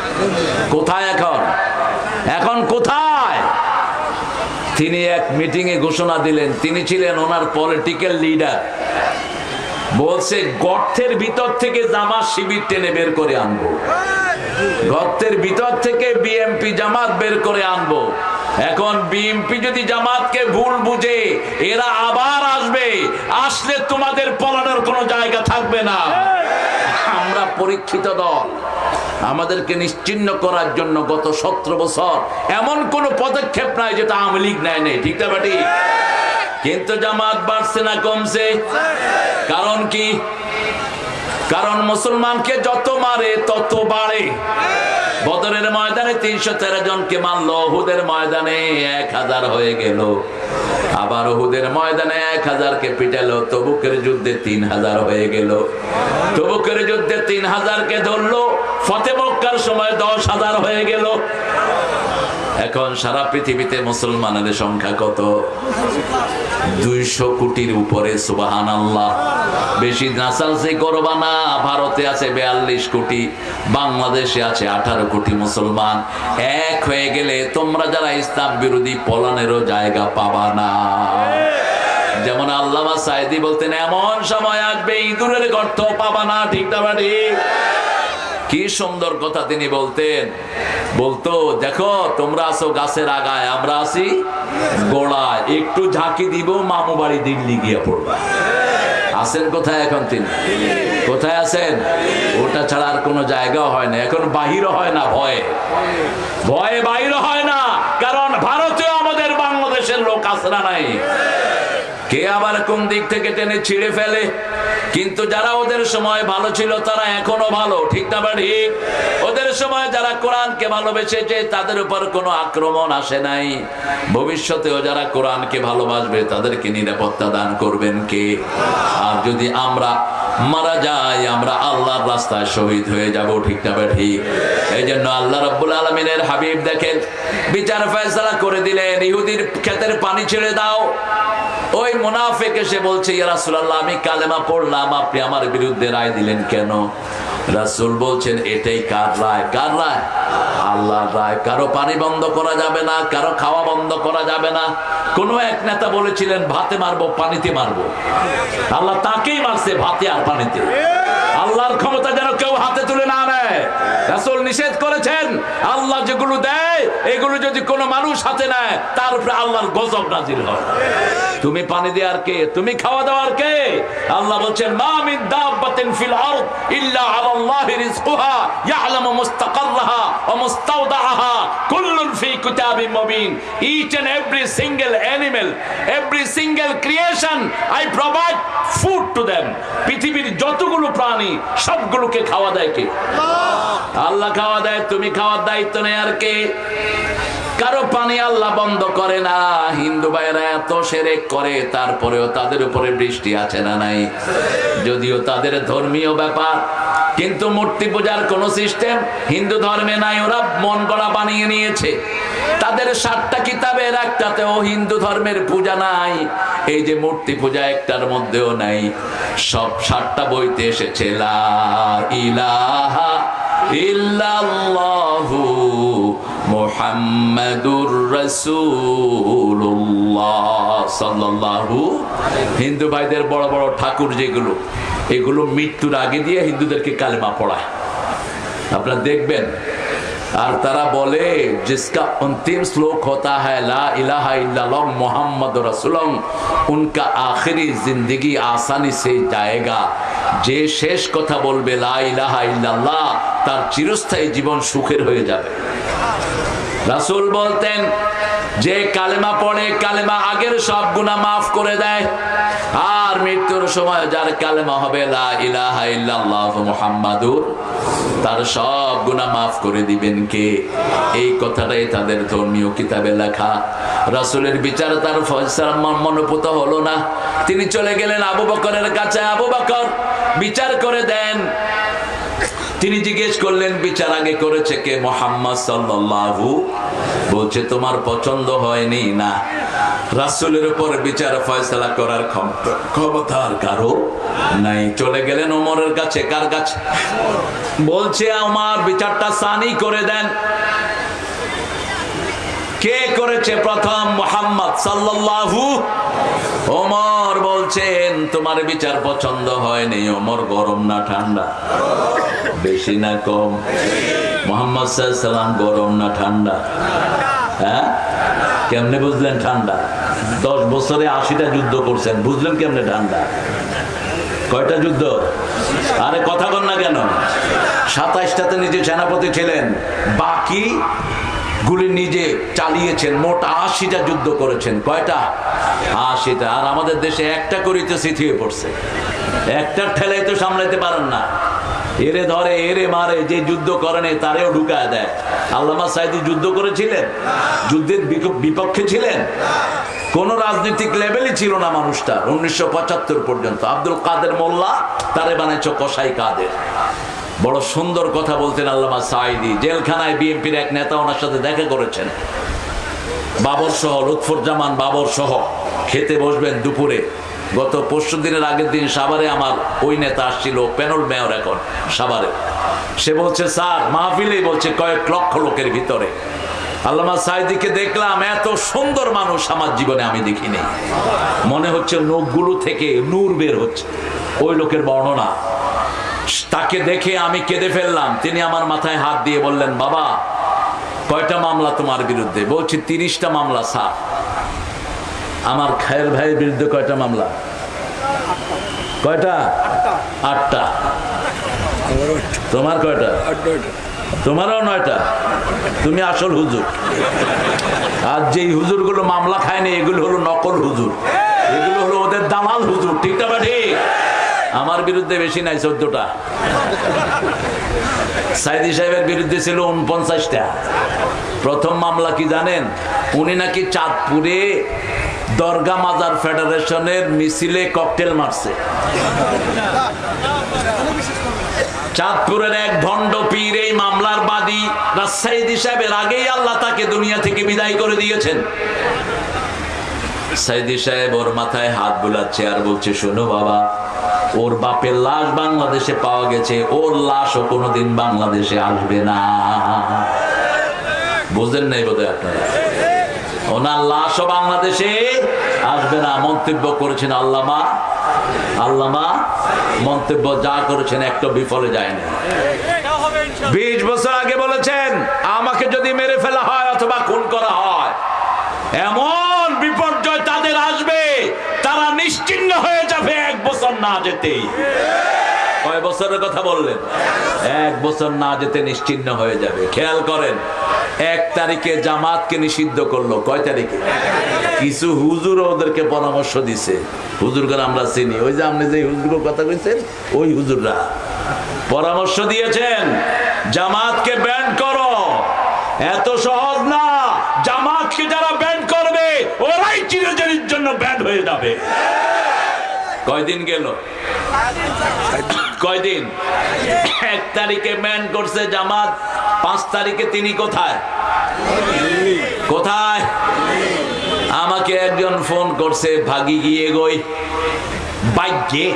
কোথায় এখন? এখন কোথায়? তিনি এক মিটিং এ ঘোষণা দিলেন, তিনি ছিলেন ওনার পলিটিক্যাল লিডার। বলছে গর্তের ভিতর থেকে জামাত শিবির টেনে বের করে আনবো, গর্তের ভিতর থেকে বিএমপি জামাত বের করে আনবো। এখন বিএমপি যদি জামাতকে ভুল বুঝে এরা আবার আসবে, আসলে তোমাদের পলানোর কোনো জায়গা থাকবে না। আমরা পরীক্ষিত দল, আমাদেরকে নিশ্চিহ্ন করার জন্য গত 17 বছর এমন কোন পদক্ষেপ নাই যেটা আওয়ামী লীগ নেয় নেই, ঠিক না বাটি? কিন্তু জামাত বাড়ছে না কমছে? কারণ কি? কারণ মুসলমানকে যত মারে তত বাড়ে। বদরের ময়দানে 313 জনকে মারল, উহুদের ময়দানে 1000 হয়ে গেল। আবার উহুদের ময়দানে 1000কে পিটালো, তবুকের যুদ্ধে 3000 হয়ে গেল। তবুকের যুদ্ধে 3000কে ধরলো, ফতে মক্কার সময় 10,000 হয়ে গেল। এখন সারা পৃথিবীতে মুসলমানের সংখ্যা কত? 200 কোটির উপরে। সুবহানাল্লাহ। বেশি নাচালসি করবা না। ভারতে আছে 42 কোটি, বাংলাদেশে আছে 18 কোটি মুসলমান। এক হয়ে গেলে তোমরা যারা ইসলাম বিরোধী পলানেরও জায়গা পাবা না। যেমন আল্লামা সাইদি বলতেন, এমন সময় আসবে ইঁদুরের গর্ত পাবা না, ঠিক না বাড়ি? কি সুন্দর কথা তিনি বলতেন। বলতো, দেখো তোমরা আছো গাছের আগায়, আমরা আছি গোড়ায়, একটু ঝাঁকি দিব মামু বাড়ি দিল্লি গিয়ে পড়বা। আছেন কোথায় এখন তিনি? কোথায় আছেন? ওটা ছাড়া আর কোনো জায়গাও হয় না। এখন বাহিরও হয় না, ভয়ে ভয়ে বাহিরও হয় না। কারণ ভারতেও আমাদের বাংলাদেশের লোক আছে না নাই? কে আবার কোন দিক থেকে টেনে ছিঁড়ে ফেলে। কিন্তু যারা ওদের সময় ভালো ছিল তারা এখনো ভালো, ঠিক না বাড়ি? ওদের সময় যারা কোরআনকে ভালোবেসেছে তাদের উপর কোনো আক্রমণ আসে নাই। ভবিষ্যতেও যারা কোরআনকে ভালোবাসবে তাদেরকে নিরাপত্তা দান করবেন কে? আর যদি আমরা মারা যাই, আমরা আল্লাহর রাস্তায় শহীদ হয়ে যাব, ঠিক না বাড়ি? এই জন্য আল্লাহ রাব্বুল আলামিনের হাবিব দেখেন বিচার ফয়সালা করে দিলেন, ইহুদির ক্ষেতের পানি ছেড়ে দাও। ওই মুনাফিক এসে বলছে, ইয়া রাসূলুল্লাহ, আমি কালেমা পড়লাম, আপনি আমার বিরুদ্ধে রায় দিলেন কেন? রাসূল বলছেন, এটাই কার রায়? কার রায়? আল্লাহর রায়। কারো পানি বন্ধ করা যাবে না, কারো খাওয়া বন্ধ করা যাবে না। কোন এক নেতা বলেছিলেন, ভাতে মারবো, পানিতে মারবো। আল্লাহ তাকেই মারছে, ভাতে আর পানিতে। আল্লাহর ক্ষমতা যেন কেউ হাতে তুলে না নেয়। রাসূল নিষেধ করেছেন, আল্লাহ যেগুলো দেয় এগুলো যদি কোনো মানুষ হাতে নেয় তার উপরে আল্লাহর গজব নাজিল হয়। তুমি পানি দেওয়ার কে? তুমি খাওয়া দেওয়ার কে? আল্লাহ বলছেন, মা মিন দাব্বাতিন ফিল আরদ ইল্লা আলাল্লাহি রিজকুহা ইয়ালামু মুস্তাকাররাহা ওয়া মুস্তাওদাআহা কুল্লুন ফি কিতাবিম Mubin. Each and every single animal, every single creation, I provide food to them. পৃথিবীর যতগুলো প্রাণী সবগুলোকে খাওয়া দেয় কে? আল্লাহ খাওয়া দেয়। তুমি খাওয়ার দায়িত্ব নেই আর কে? কারো পানি আল্লাহ বন্ধ করে না। হিন্দু ভাইরা এত শিরক করে, তারপরেও তাদের উপরে বৃষ্টি আছে না নাই? যদিও তাদের ধর্মীয় ব্যাপার, কিন্তু মূর্তি পূজার কোন সিস্টেম হিন্দু ধর্মে নাই। ওরা মন গড়া বানিয়ে নিয়েছে। তাদের 7টা কিতাবের একটাতেও হিন্দু ধর্মের পূজা নাই। এই যে মূর্তি পূজা একটার মধ্যেও নাই। সব 7টা বইতে এসেছে লা ইলাহা ইল্লাল্লাহু মুহাম্মাদুর রাসূলুল্লাহ সাল্লাল্লাহু। হিন্দু ভাইদের বড় বড় ঠাকুর যেগুলো, এগুলো মৃত্যুর আগে দিয়ে হিন্দুদেরকে কালেমা পড়ায়, আপনারা দেখবেন। আর তারা বলে, जिसका अंतिम श्लोक होता है ला इलाहा इल्लल्लाह मुहम्मद रसूलुल्लाह, उनका आखिरी जिंदगी आसानी से जाएगा। যে শেষ কথা বলবে লা ইলাহা ইল্লাল্লাহ, তার চিরস্থায়ী জীবন সুখের হয়ে যাবে। রাসূল বলতেন, যে কালেমা পড়ে কালেমা আগের সব গুনাহ মাফ করে দেয়। আর মৃত্যুর সময় যার কালেমা হবে লা ইলাহা ইল্লাল্লাহ মুহাম্মাদুর, তার সব গুনাহ মাফ করে দিবেন কে? এই কথাটাই তাদের ধর্মীয় কিতাবে লেখা। রাসূলের বিচার তার ফয়সালা মনোপুত হলো না। তিনি চলে গেলেন আবু বকরের কাছে। আবু বকর বিচার করে দেন। তিনি জিজ্ঞেস করলেন, বিচার আগে করেছে কে? মুহাম্মদ সাল্লাল্লাহু। বলছে, তোমার পছন্দ হয়নি না? রাসূলের উপর বিচার ফয়সালা করার ক্ষমতা আর কারো নাই। চলে গেলেন ওমরের কাছে। কার কাছে? বলছে, আমার বিচারটা সানি করে দেন। কে করেছে প্রথম? মুহাম্মদ সাল্লাল্লাহু। ওমর বলছেন, তোমার বিচার পছন্দ হয়নি। ওমর, গরম না ঠান্ডা? বেশি না কম? মুহাম্মদ সাল্লাল্লাহু আলাইহি সাল্লাম গরম না ঠান্ডা? হ্যাঁ, কেমনে বুঝলেন ঠান্ডা? 10 বছরে 80টা যুদ্ধ করছেন, বুঝলেন কেমনে ঠান্ডা? কয়টা যুদ্ধ? আরে কথা বল না কেন? 27টাতে নিজে সেনাপতি ছিলেন, বাকি গুলি নিজে চালিয়েছেন। মোট 80টা যুদ্ধ করেছেন। কয়টা? 80টা। আর আমাদের দেশে একটা করিতে সিথিয়ে পড়ছে, একটার ঠেলাই তো সামলাইতে পারেন না। এরে ধরে, এরে মারে, যে যুদ্ধ করেন তারেও ঢুকায় দেয়। আল্লামা সাঈদী যুদ্ধ করেছিলেন? যুদ্ধের বিপক্ষে ছিলেন? কোন রাজনৈতিক লেভেলই ছিল না মানুষটা 1975 পর্যন্ত। আব্দুল কাদের মোল্লা তারে বানাইছো কসাই কাদের। বড় সুন্দর কথা বলতেন আল্লামা সাঈদী। জেলখানায় বিএনপির এক নেতা ওনার সাথে দেখা করেছেন, বাবর সহ, লুৎফুজ্জামান বাবর সহ খেতে বসবেন দুপুরে। গত পরশু দিনের আগের দিন সাভারে আমার ওই নেতা আসছিল, প্যানেল মেয়র এখন সাভারে। সে বলছে, স্যার মাহফিলেই বলছে কয়েক লক্ষ লোকের ভিতরে আল্লামা সাঈদীকে দেখলাম, এত সুন্দর মানুষ আমার জীবনে আমি দেখিনি। মনে হচ্ছে নখগুলো থেকে নূর বের হচ্ছে, ওই লোকের বর্ণনা। তাকে দেখে আমি কেঁদে ফেললাম। তিনি আমার মাথায় হাত দিয়ে বললেন, বাবা কয়টা মামলা তোমার বিরুদ্ধে? বলছি 30টা মামলা স্যার। আমার খায়ের ভাইয়ের বিরুদ্ধে কয়টা মামলা? কয়টা? 8টা। তোমার কয়টা? তোমারও 9টা। তুমি আসল হুজুর। আর যেই হুজুরগুলো মামলা খায়নি এগুলো হলো নকল হুজুর, এগুলো হলো ওদের দালাল হুজুর। ঠিক না ঠিক? আমার বিরুদ্ধে বেশি নাই, 14টা। সাঈদী সাহেবের বিরুদ্ধে ছিল 49টা। প্রথম মামলা কি জানেন? উনি নাকি চাঁদপুরে দরগা মাজার ফেডারেশনের মিছিলে ককটেল মারছে। চাঁদপুরের এক ভণ্ড পীর এই মামলার বাদী। সাঈদী সাহেবের আগেই আল্লাহ তাকে দুনিয়া থেকে বিদায় করে দিয়েছেন। সাঈদী সাহেব ওর মাথায় হাত বুলাচ্ছে আর বলছে, শোনো বাবা, ওর বাপের লাশ বাংলাদেশে পাওয়া গেছে, ওর লাশও কোনোদিন বাংলাদেশে আসবে না। বুঝলেন নাই বোধহয় আপনারা? ওনার লাশও বাংলাদেশে আসবে না মন্তব্য করেছেন আল্লামা। মন্তব্য যা করেছেন একটা বিফলে যায়নি। 20 বছর আগে বলেছেন, আমাকে যদি মেরে ফেলা হয় অথবা খুন করা হয়, এমন বিপর্যয় তাদের আসবে, তারা নিশ্চিহ্ন হয়ে যাবে 1 বছর না যেতেই। কয় বছরের কথা বললেন? 1 বছর না যেতে নিশ্চিহ্ন হয়ে যাবে। খেয়াল করেন, 1 তারিখে জামাতকে নিষিদ্ধ করলো। কয় তারিখে? কিছু হুজুর ওদেরকে পরামর্শ দিছে। হুজুরকে আমরা চিনি, ওই যে আপনি যে হুজুরের কথা কইছেন ওই হুজুররা পরামর্শ দিয়েছেন জামাতকে ব্যান করো। এত সহজ না, জামাতকে যারা ব্যান করবে ওরাই চিরদিনের জন্য ব্যান হয়ে যাবে। কয়দিন গেল? কয়দিন? 1 তারিখে ব্যান করছে জামাত, 5 তারিখে তিনি কোথায়? আমাকে একজন ফোন করছে, ভাগি গিয়ে গই বাইকে।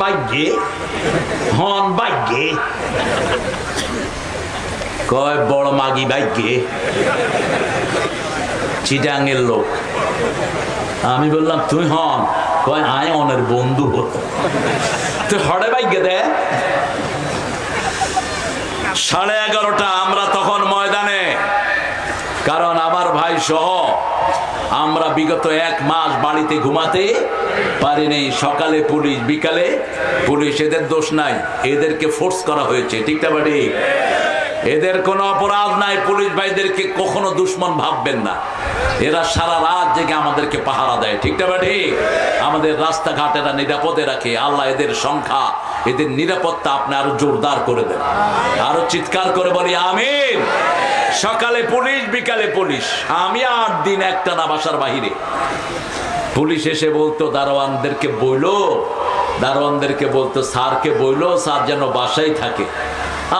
বাইকে হন বাইকে কয় বড় মাগি বাইকে, চিটাঙ্গের লোক। আমি বললাম তুই হন? কয় আয় অনের বন্ধু হতো। তুই হরে বাইকে দে। 11:30 আমরা তখন ময়দানে, কারণ আমার ভাই সহ আমরা বিগত 1 মাস বাড়িতে ঘুমাতে পারিনি। সকালে পুলিশ, বিকালে পুলিশ। এদের দোষ নাই, এদেরকে ফোর্স করা হয়েছে। ঠিক না বাড়ি? এদের কোনো অপরাধ নাই। পুলিশ ভাইদেরকে কখনো দুশ্মন ভাববেন না। এরা সারা রাত জেগে আমাদেরকে পাহারা দেয়। ঠিক না বাড়ি? আমাদের রাস্তাঘাট এরা নিরাপদে রাখে। আল্লাহ এদের সংখ্যা, এদের নিরাপত্তা আপনি আরো জোরদার করে দেন। আরো চিৎকার করে বলি আমিন। সকালে পুলিশ, বিকালে পুলিশ। আমি 8 দিন একটানা বাসার বাহিরে। পুলিশ এসে বলতো দারোয়ানদেরকে বলতো স্যারকে বললো স্যার যেন বাসায় থাকে।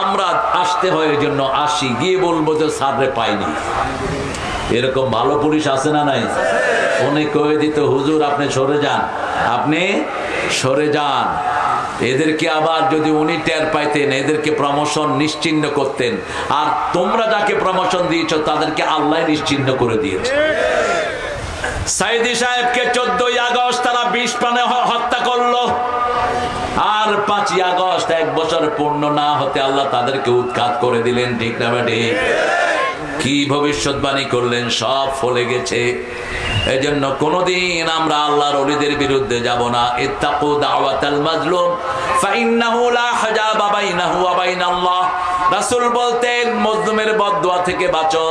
আমরা আসতে হয় এই জন্য আসি, গিয়ে বলবো যে স্যাররে পাইনি। এরকম ভালো পুলিশ আছে না নাই? উনি কয়ে দিত, হুজুর আপনি সরে যান। এদেরকে আবার যদি উনি টের পাইতেন, এদেরকে প্রমোশন নিশ্চিহ্ন করতেন। আর তোমরা যাকে প্রমোশন দিয়েছ তাদেরকে আল্লাহ নিশ্চিহ্ন করে দিয়েছে। সাঈদী সাহেবকে 14ই আগস্ট তারা 20 প্রাণে হত্যা করলো। আর 5ই আগস্ট 1 বছর পূর্ণ না হতে আল্লাহ তাদেরকে উৎখাত করে দিলেন। ঠিক না ঠিক? কি ভবিষ্যৎবাণী করলেন সব ফলে গেছে। এজন্য কোনদিন আমরা আল্লাহর ওলিদের বিরুদ্ধে যাব না। ইত্তাকু দাওয়াতাল মাজলুম ফাইন্নাহু লা হাজাবা বাইনাহু ওয়া বাইনাল্লাহ। রাসূল বলতেন মজলুমের বদদুয়া থেকে বাঁচো,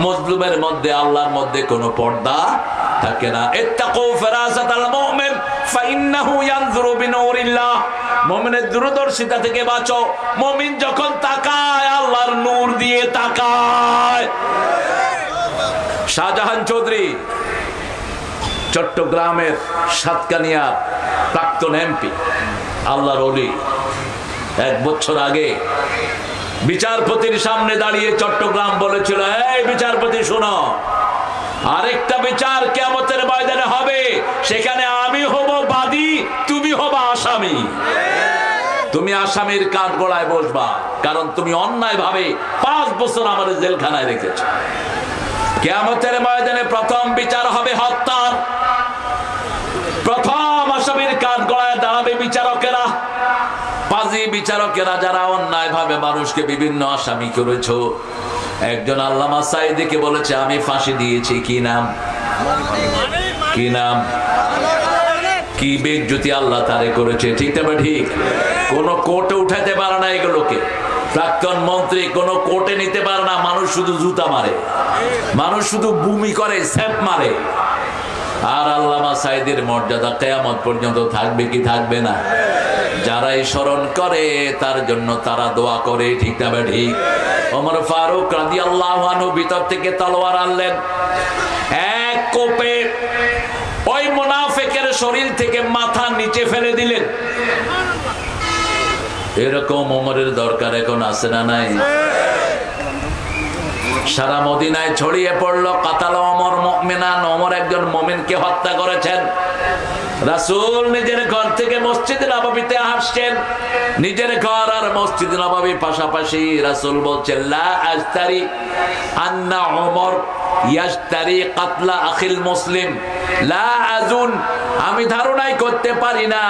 মজলুমের মধ্যে আল্লাহর মধ্যে কোনো পর্দা থাকে না। ইত্তাকু ফিরাসাতাল মুমিন ফাইন্নাহু ইয়ানজুরু বিনূরিল্লাহ। মুমিনের দূরদর্শিতা থেকে বাঁচো। মুমিন যখন তাকায় আল্লাহর নূর দিয়ে তাকায়। শাহজাহান চৌধুরী চট্টগ্রামের সাতকানিয়ার প্রাক্তন এমপি, আল্লাহর ওলি, 1 বছর আগে বিচারপতির সামনে দাঁড়িয়ে চট্টগ্রাম বলেছিল, এই বিচারপতি শোনো, আরেকটা বিচার কিয়ামতের ময়দানে হবে, সেখানে আমি হব বাদী, তুমি হবা আসামি। তুমি আসামির কাঠগড়ায় বসবা, কারণ তুমি অন্যায় ভাবে 5 বছর আমাদের জেলখানায় রেখেছো। কিয়ামতের ময়দানে প্রথম বিচার হবে হত্যার। প্রথম আসামির কাঠগড়ায় দাঁড়াবে বিচারকেরা, পাজি বিচারকেরা, যারা অন্যায় ভাবে মানুষকে বিভিন্ন আসামি করেছো। একজন আল্লামা সাঈদীকে বলেছে আমি ফাঁসি দিয়েছি। কি নাম? কি নাম? কি বেজ্জতি আল্লাহ তারে করেছে। ঠিক না ঠিক? কোন কোর্টে উঠাতে পারে না এগুলোকে। প্রাক্তন মন্ত্রী কোন কোর্টে নিতে পারে না। মানুষ শুধু জুতা মারে, মানুষ শুধু বুমি করে, স্যাপ মারে। আর আল্লামা সাঈদীর মর্যাদা কিয়ামত পর্যন্ত থাকবে কি থাকবে না? যারাই স্মরণ করে তার জন্য তারা দোয়া করে। ঠিক না ঠিক? ওমর ফারুক রাদিয়াল্লাহু আনহু ভিতর থেকে তলোয়ার আনলেন, এক কোপে ওই মুনাফিকের শরীর থেকে মাথা নিচে ফেলে দিলেন। এরকম ওমরের দরকার এখন আছে না নাই? সারা মদিনায় ছড়িয়ে পড়লো কাতাল ওমর মুমিনান। ওমর একজন মুমিনকে হত্যা করেছেন। রাসূল নিজের ঘর থেকে মসজিদে নববীতে আসছেন। নিজের ঘর আর মসজিদে নববী পাশাপাশি। রাসূল বলছেন, লা আশতারি আন্না ওমর ইয়াশতারি কাতলা আখিল মুসলিম লা আযুন। আমি ধারণাই করতে পারি না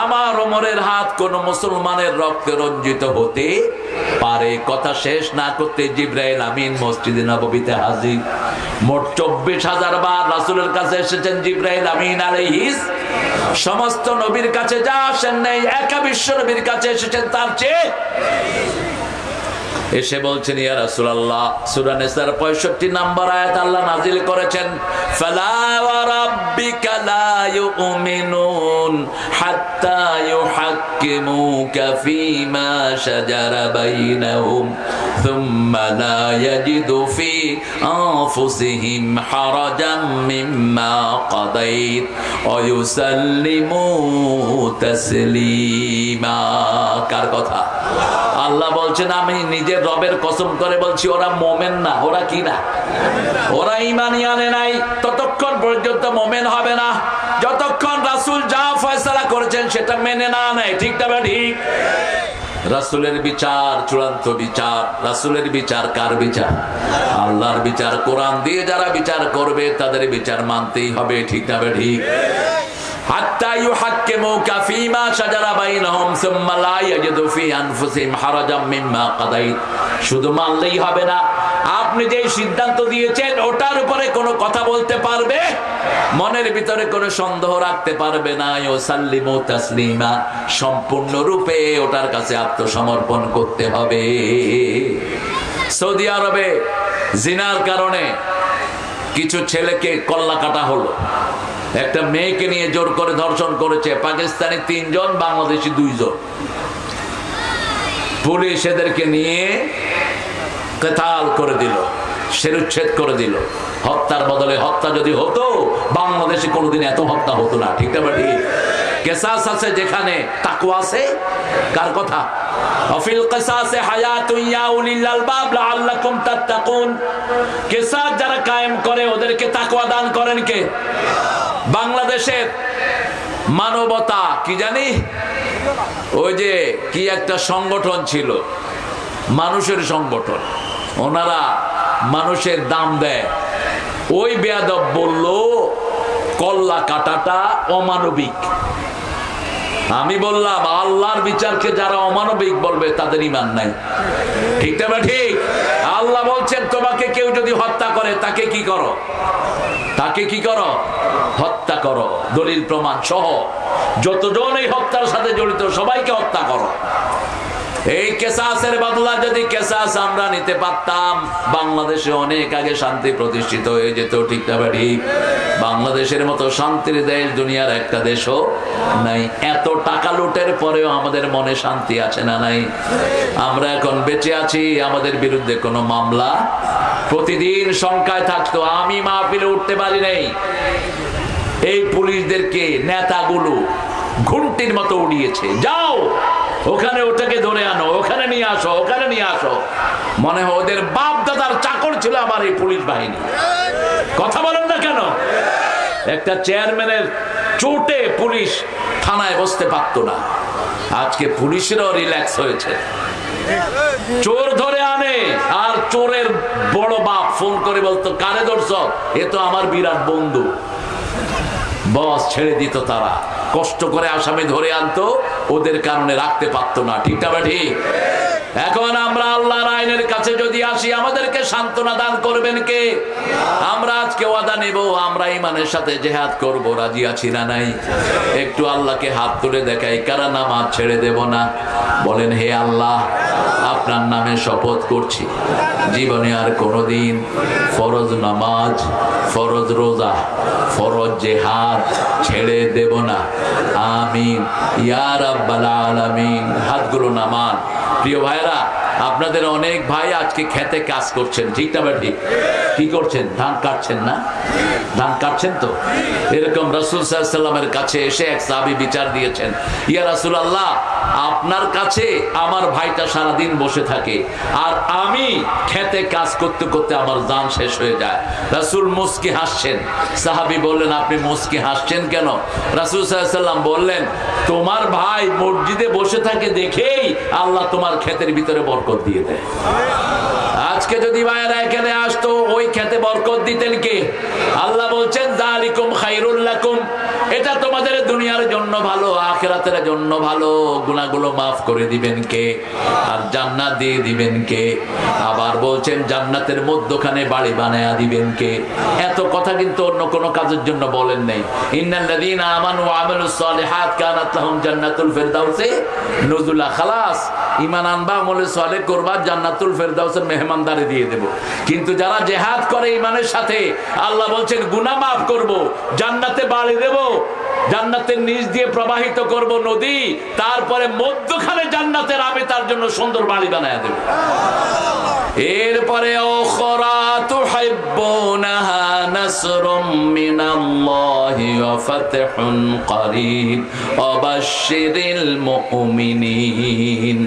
আমার ওমরের হাত কোন মুসলমানের রক্তে রঞ্জিত হতে পারে। কথা শেষ না করতে জিবরাইল আমিন মসজিদে নববীতে হাজির। মোট 24,000 বার রাসূলের কাছে এসেছেন জিবরাইল আমিন আলাইহিস। সমস্ত নবীর কাছে যা আসেন নাই, একা বিশ্ব নবীর কাছে এসেছেন তার চেয়ে। এসে বলছেন, ইয়া রাসূলুল্লাহ, সূরা নিসার 65 নম্বর আয়াত আল্লাহ নাজিল করেছেন, ফালা ওয়া রাব্বিকা লা ইউমিনুন হাত্তা ইউহাক্কিমুকা ফীমা শাজারা বাইনাহুম থুম্মা লা ইয়াজিদু ফী আনফুসিহিম হারাজাম মিম্মা কাদাইত ওয়া ইউসাল্লিমু তাসলিমা। কার কথা? আল্লাহ বলছেন, আমি নিজের রবের কসম করে বলছি, ওরা মোমেন না। ওরা কি না? ওরা ঈমানই আনে নাই। ততক্ষণ পর্যন্ত মোমেন হবে না যতক্ষণ রাসূল যা ফয়সালা করেছেন সেটা মেনে না নেয়। ঠিক না ঠিক? রাসূলের বিচার চূড়ান্ত বিচার। রাসূলের বিচার কার বিচার? আল্লাহর বিচার। কোরআন দিয়ে যারা বিচার করবে তাদের বিচার মানতেই হবে। ঠিক না ঠিক? হাত্তা ইউহাক্কিমুকা ফীমা শাজারা বাইনাহুম সুম্মা লা ইয়াজিদু ফী আনফুসিহিম হারাজাম মিম্মা কাদাইত। শুধু মানলেই হবে না, আপনি যে সিদ্ধান্ত দিয়েছেন ওটার উপরে কোনো কথা বলতে পারবে, মনের ভিতরে কোনো সন্দেহ রাখতে পারবে না। ইউসাল্লিমু তাসলিমা, সম্পূর্ণরূপে ওটার কাছে আত্মসমর্পণ করতে হবে। সৌদি আরবে জিনার কারণে কিছু ছেলেকে কল্লা কাটা হলো। একটা মেয়েকে নিয়ে জোর করে ধর্ষণ করেছে। পাকিস্তানি 3 জন, বাংলাদেশি 2 জন। পুলিশ এদেরকে নিয়ে কেতাল করে দিল, শিরুচ্ছেদ করে দিল। হত্যার বদলে হত্যা যদি হতো, বাংলাদেশে কোনোদিন এত হত্যা হতো না। ঠিক না ঠিক? কিসাস আছে যেখানে, তাকওয়া আছে। কার কথা? অফিল কিসাসে হায়াতুন ইয়া উলিল আলবাব লাআল্লাকুম তাত্তাকুন। কিসাস যারা কায়েম করে ওদেরকে তাকওয়া দান করেন কে? বাংলাদেশের মানবতা কি জানি, ওই যে কি একটা সংগঠন ছিল, মানুষের সংগঠন, ওনারা মানুষের দাম দেয়। ওই বেয়াদব বলল কল্লা কাটাটা অমানবিক। আমি বললাম, আল্লাহর বিচারকে যারা অমানবিক বলবে তাদের ঈমান নাই। ঠিক না ঠিক? আল্লাহ বলছেন তোমাকে কেউ যদি হত্যা করে তাকে কি করো, তাকে কি করো, হত্যা করো, দলিল প্রমাণ সহ যতজন এই হত্যার সাথে জড়িত সবাইকে হত্যা করো। এই কেসাসের বদলা যদি কেসাস আমরা নিতে পারতাম, বাংলাদেশে অনেক আগে শান্তি প্রতিষ্ঠিত হয়ে যেত। ঠিক না ঠিক? বাংলাদেশের মতো শান্তির দেশ দুনিয়ার একটা দেশও নাই। এত টাকা লুটের পরেও আমাদের মনে শান্তি আছে না নাই? আমরা এখন বেঁচে আছি, আমাদের বিরুদ্ধে কোনো মামলা প্রতিদিন সংখ্যায় থাকতো। আমি মাহফিলে উঠতে পারি নাই, এই পুলিশদেরকে নেতাগুলো ঘুন্টির মতো উড়িয়েছে। যাও ওখানে ওটাকে ধরে আনো, ওখানে নিয়ে আসো, ওখানে নিয়ে আসো। মনে হয় ওদের বাপ দাদার চাকর ছিল আমার এই পুলিশ বাহিনী। কথা বলেন না কেন? একটা চেয়ারম্যানের চোটে পুলিশ থানায় বসতে পারত না। আজকে পুলিশেরও রিল্যাক্স হয়েছে। চোর ধরে আনে আর চোরের বড় বাপ ফোন করে বলতো কারে ধরছ, এ তো আমার বিরাট বন্ধু। বস ছেড়ে দিত, তারা কষ্ট করে আসামি ধরে আনতো, ওদের কারণে রাখতে পারতো না। ঠিক না ঠিক? এখন আমরা আল্লাহর আইনের কাছে যদি আসি, আমাদেরকে সান্ত্বনা দান করবেন কে? আমরা আজকে ওয়াদা নেব, আমরা ইমানের সাথে জিহাদ করব। রাজি আছি না নাই? একটু আল্লাহকে হাত তুলে দেখাই, কারা নামাজ ছেড়ে দেব না। বলেন হে আল্লাহ, আপনার নামে শপথ করছি, জীবনে আর কোনোদিন ফরজ নামাজ, ফরজ রোজা, ফরজ জিহাদ ছেড়ে দেব না। আমিন ইয়া রাব্বাল আলামিন। হাতগুলো নামান। প্রিয় ভাইরা, আপনাদের অনেক ভাই আজকে খেতে কাজ করছেন। ঠিক না ঠিক? কি করছেন? ধান কাটছেন না? ধান কাটছেন তো? এরকম রাসূল সাল্লাল্লাহু আলাইহি ওয়াসাল্লামের কাছে এসে এক সাহাবী বিচার দিয়েছেন, ইয়া রাসূলুল্লাহ, আপনার কাছে আমার ভাইটা সারাদিন বসে থাকে আর আমি খেতে কাজ করতে করতে আমার জান শেষ হয়ে যায়। রাসূল মুস্কি হাসছেন। সাহাবী বললেন, আপনি মুস্কি হাসছেন কেন? রাসূল সাল্লাল্লাহু আলাইহি ওয়াসাল্লাম বললেন, তোমার ভাই মসজিদে বসে থাকে দেখেই আল্লাহ তোমার ক্ষেতের ভিতরে বরকত দিয়ে দেয়। আজকে যদি ভাইয়েরা এখানে আসতো, ওই খেতে বরকত দিতেন কে? আল্লাহ বলছেন যালিকুম খায়রুল লাকুম, এটা তোমাদের দুনিয়ার জন্য ভালো, আখিরাতের জন্য ভালো। গুনাহগুলো মাফ করে দিবেন কে? আর জান্নাত দিয়ে দিবেন কে? আবার বলছেন জান্নাতের মধ্যখানে বাড়ি বানায়া দিবেন কে? এত কথা কিন্তু অন্য কোনো কাজের জন্য বলেন নাই। ইন্নাল্লাযীনা আমানু ওয়া আমিলুস সালিহাত কানাত লাহুম জান্নাতুল ফিরদাউসে নুজুলা। খালাস, ঈমান আনবা, আমলে সালেহ করবা, জান্নাতুল ফিরদাউসের মেহমানদারি দিয়ে দেব। কিন্তু যারা জিহাদ করে ঈমানের সাথে, আল্লাহ বলছেন গুনাহ মাফ করব, জান্নাতে বাড়ি দেব, জান্নাতের নিচ দিয়ে প্রবাহিত করব নদী, তারপরে মধ্যখানে জান্নাতের আমি তার জন্য সুন্দর বাড়ি বানায়া দেব। এরপরে উখরা তুহিব্বুনাহা নাসরুম মিনাল্লাহি ওয়া ফাতহুন করিব ওয়া বাশশিরিল মুমিনিন।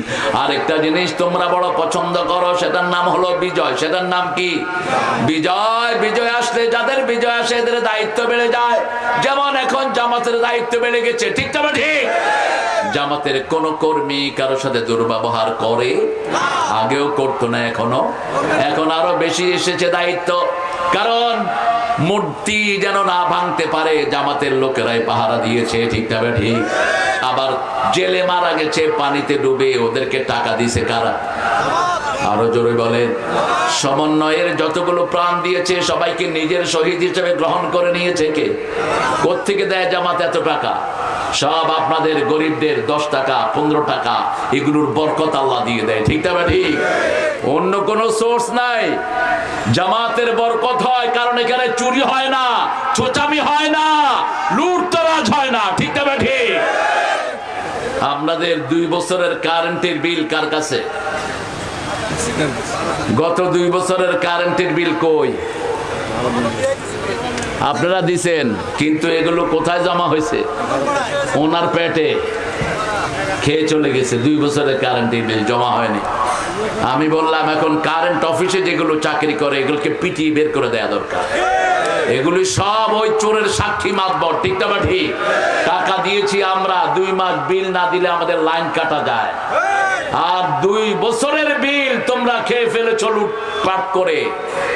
আরেকটা জিনিস তোমরা বড় পছন্দ করো, সেটার নাম হলো বিজয়। সেটার নাম কি? বিজয়। বিজয় আসলে, যাদের বিজয় আসে এদের দায়িত্ব বেড়ে যায়। যেমন এখন জামাতের দায়িত্ব বেড়ে গেছে। ঠিক না ঠিক? জামাতের কোন কর্মী কারোর সাথে দুর্ব্যবহার করে? আগেও করতো না, এখন আরো বেশি এসেছে দায়িত্ব। কারণ মূর্তি যেন না ভাঙতে পারে, জামাতের লোকেরাই পাহারা দিয়েছে। ঠিক না ঠিক? আবার জেলে মারা গেছে পানিতে ডুবে, ওদেরকে টাকা দিয়েছে কারা? আরো জোরে বলেন। সমন্বয়ের যতগুলো প্রাণ দিয়েছে সবাইকে নিজের শহীদ হিসেবে গ্রহণ করে নিয়েছে কে? কোত্থেকে দেয় জামাত এত টাকা? সব আপনাদের গরিবদের 10 টাকা 15 টাকা, এগুলোর বরকত আল্লাহ দিয়ে দেয়। ঠিক না ঠিক? অন্য কোনো সোর্স নাই। জামাতের বরকত হয় কারণ এখানে চুরি হয় না, চোচামি হয় না, লুটতরাজ হয় না। ঠিক না ঠিক? আপনাদের 2 বছরের কারেন্টের বিল কার কাছে? গত 2 বছরের কারেন্টের বিল কই? আপনারা দিছেন, কিন্তু এগুলো কোথায় জমা হয়েছে? ওনার পেটে খেয়ে চলে গেছে। 2 বছরের কারেন্টের বিল জমা হয়নি। আমি বললাম এখন কারেন্ট অফিসে যেগুলো চাকরি করে এগুলোকে পিটিয়ে বের করে দেয়া দরকার। এগুলি সব ওই চোরের সাক্ষী মাতবর। ঠিক না ঠিক? টাকা দিয়েছি আমরা, 2 মাস বিল না দিলে আমাদের লাইন কাটা যায়। আর 2 বছরের বিল তোমরা খেয়ে ফেলেছো লুটপাট করে।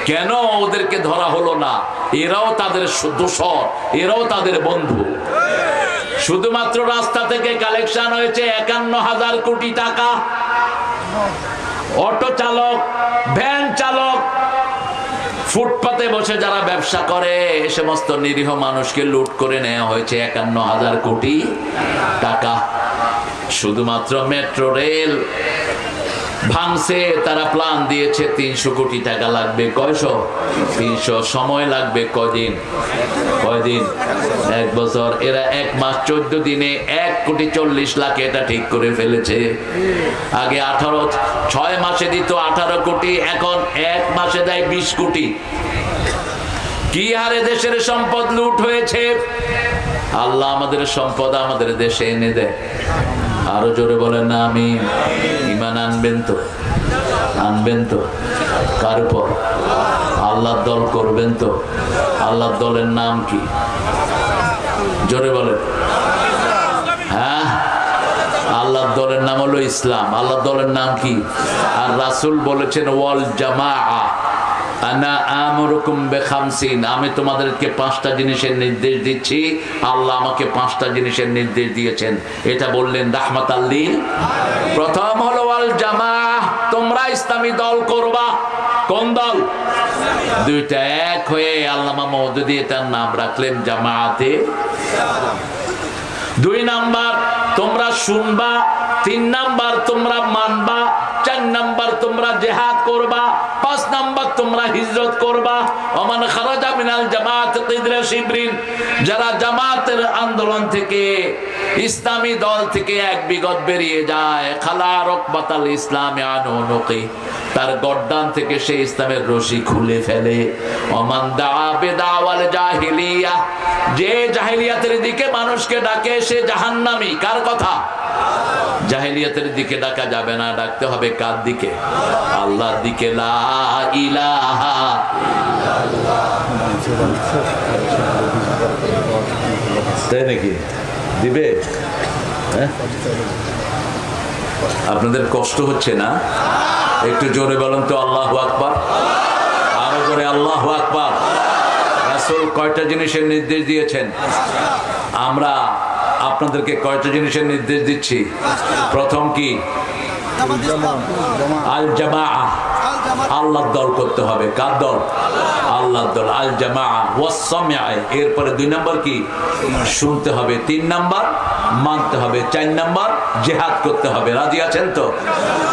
কেন ওদেরকে ধরা হলো না? এরাও তাদের দোষর, এরাও তাদের বন্ধু। শুধুমাত্র রাস্তা থেকে কালেকশন হয়েছে 51,000 কোটি টাকা। অটো চালক, ভ্যান চালক ফুটপাতে বসে যারা ব্যবসা করে এ সমস্ত নিরীহ মানুষকে লুট করে নেওয়া হয়েছে 51,000 কোটি টাকা। শুধুমাত্র মেট্রো রেল ভাঙছে, তারা প্ল্যান দিয়েছে 300 কোটি টাকা লাগবে। কয়শো? 300। সময় লাগবে কয়দিন? 1 বছর। এরা 1 মাস 14 দিনে 1,40,00,000 এটা ঠিক করে ফেলেছে। আগে 6 মাসে দিত 18 কোটি, এখন 1 মাসে দেয় 20 কোটি। কি হারে দেশের সম্পদ লুট হয়েছে। আল্লাহ আমাদের সম্পদ আমাদের দেশে এনে দেয়। আরো জোরে বলেন না আমি। ঈমান আনবেন তো? আনবেন তো? কার উপর? আল্লাহর দল করবেন তো? আল্লাহর দলের নাম কি? জোরে বলেন। হ্যাঁ, আল্লাহর দলের নাম হলো ইসলাম। আল্লাহর দলের নাম কি? আর রাসূল বলেছেন ওয়াল জামাআ আনা আমরুকুম বিখামসিন, আমি তোমাদেরকে 5টা জিনিসের নির্দেশ দিচ্ছি। আল্লাহ আমাকে 5টা জিনিসের নির্দেশ দিয়েছেন। এটা বললেন রাহমাতাল লিল। প্রথম হলো ওয়াল জামাআ, তোমরা ইসলামী দল করবা। কোন দল? দুইটা এক হয়ে আল্লামা মওদুদী এটার নাম রাখলেন জামাআতে। 2 নাম্বার তোমরা শুনবা, 3 নাম্বার তোমরা মানবা, 4 নাম্বার তোমরা জিহাদ করবা, 5 নাম্বার তোমরা হিজরত করবা। ওমান খারাজা মিনাল জামাত কিদরা শিবরিন, যারা জামাতের আন্দোলন থেকে ইসলামী দল থেকে 1 বিগত বেরিয়ে যায়, খালা রকবাতাল ইসলামে আনুনুকি, তার গর্দান থেকে সে ইসলামের রশি খুলে ফেলে। ওমান দাআ বিদাওয়াল জাহিলিয়া, যে জাহিলিয়াতের দিকে মানুষকে ডাকে সে জাহান্নামী। কার কথা? জাহিলিয়াতের দিকে ডাকা যাবে না, ডাকতে হবে কার দিকে? আল্লাহর দিকে। লা ইলাহা ইল্লাল্লাহ। তাই নাকি? দিবে? হ্যাঁ, আপনাদের কষ্ট হচ্ছে না? একটু জোরে বলেন তো আল্লাহু আকবার। আরো জোরে আল্লাহু আকবার। রাসূল কয়টা জিনিসের নির্দেশ দিয়েছেন? আমরা আপনাদেরকে কয়টা জিনিসের নির্দেশ দিচ্ছি? প্রথম কি? আল জামাআ, আল্লাহর দল করতে হবে। কার দল? আল্লাহর দল। আল জামাআ ওয়াস সামআ, এরপরে 2 নাম্বার কি? শুনতে হবে। 3 নাম্বার মানতে হবে। 4 নাম্বার জিহাদ করতে হবে। রাজি আছেন তো?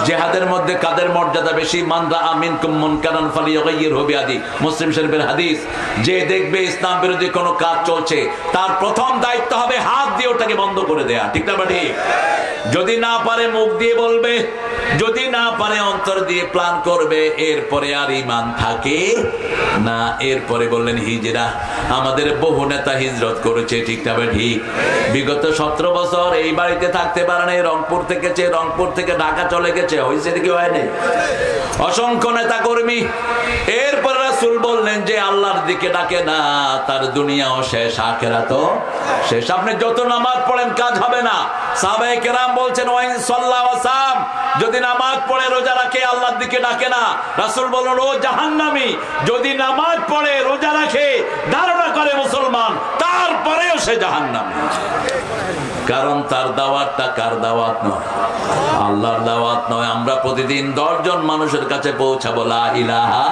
জিহাদের মধ্যে কাদের মর্যাদা বেশি? মান রাআ মিনকুম মুনকারান ফালিয়ুগাইয়িরহু বিয়াদি, মুসলিম শরীফের হাদিস। যে দেখবে ইসলাম বিরোধী কোনো কাজ চলছে, তার প্রথম দায়িত্ব হবে হাত দিয়ে ওটাকে বন্ধ করে দেয়া। ঠিক না ঠিক? যদি না পারে মুখ দিয়ে বলবে, যদি না পারে অন্তর দিয়ে প্ল্যান করবে। এরপরে আর ঈমান থাকে না। এরপরে বললেন হিজরা। আমাদের বহু নেতা হিজরত করেছে। ঠিক না ঠিক? বিগত 17 বছর এই বাড়িতে থাকতে পারে নাই। রংপুর থেকে ঢাকা চলে গেছে। হয়েছে কি হয়নি? অসংখ্য নেতা কর্মী। এরপর রাসূল বললেন যে আল্লাহর দিকে ডাকে না, তার দুনিয়াও শেষ, আখিরাতও শেষ। আপনি যত নামাজ পড়েন কাজ হবে না। সাহাবায়ে কেরাম বলছেন ওয়াইন সাল্লাল্লাহু আলাইহি ওয়াসাল্লাম, যদি নামাজ পড়ে রোজা রাখে আল্লাহর দিকে ডাকে না। রাসূল বললেন ও জাহান্নামী, যদি নামাজ পড়ে রোজা রাখে ধারণা করে মুসলমান, তারপরেও সে জাহান্নামী। কারণ তার দাওয়াতটা কার দাওয়াত নয়? আল্লাহর দাওয়াত নয়। আমরা প্রতিদিন 10 জন মানুষের কাছে পৌঁছাবো লা ইলাহা।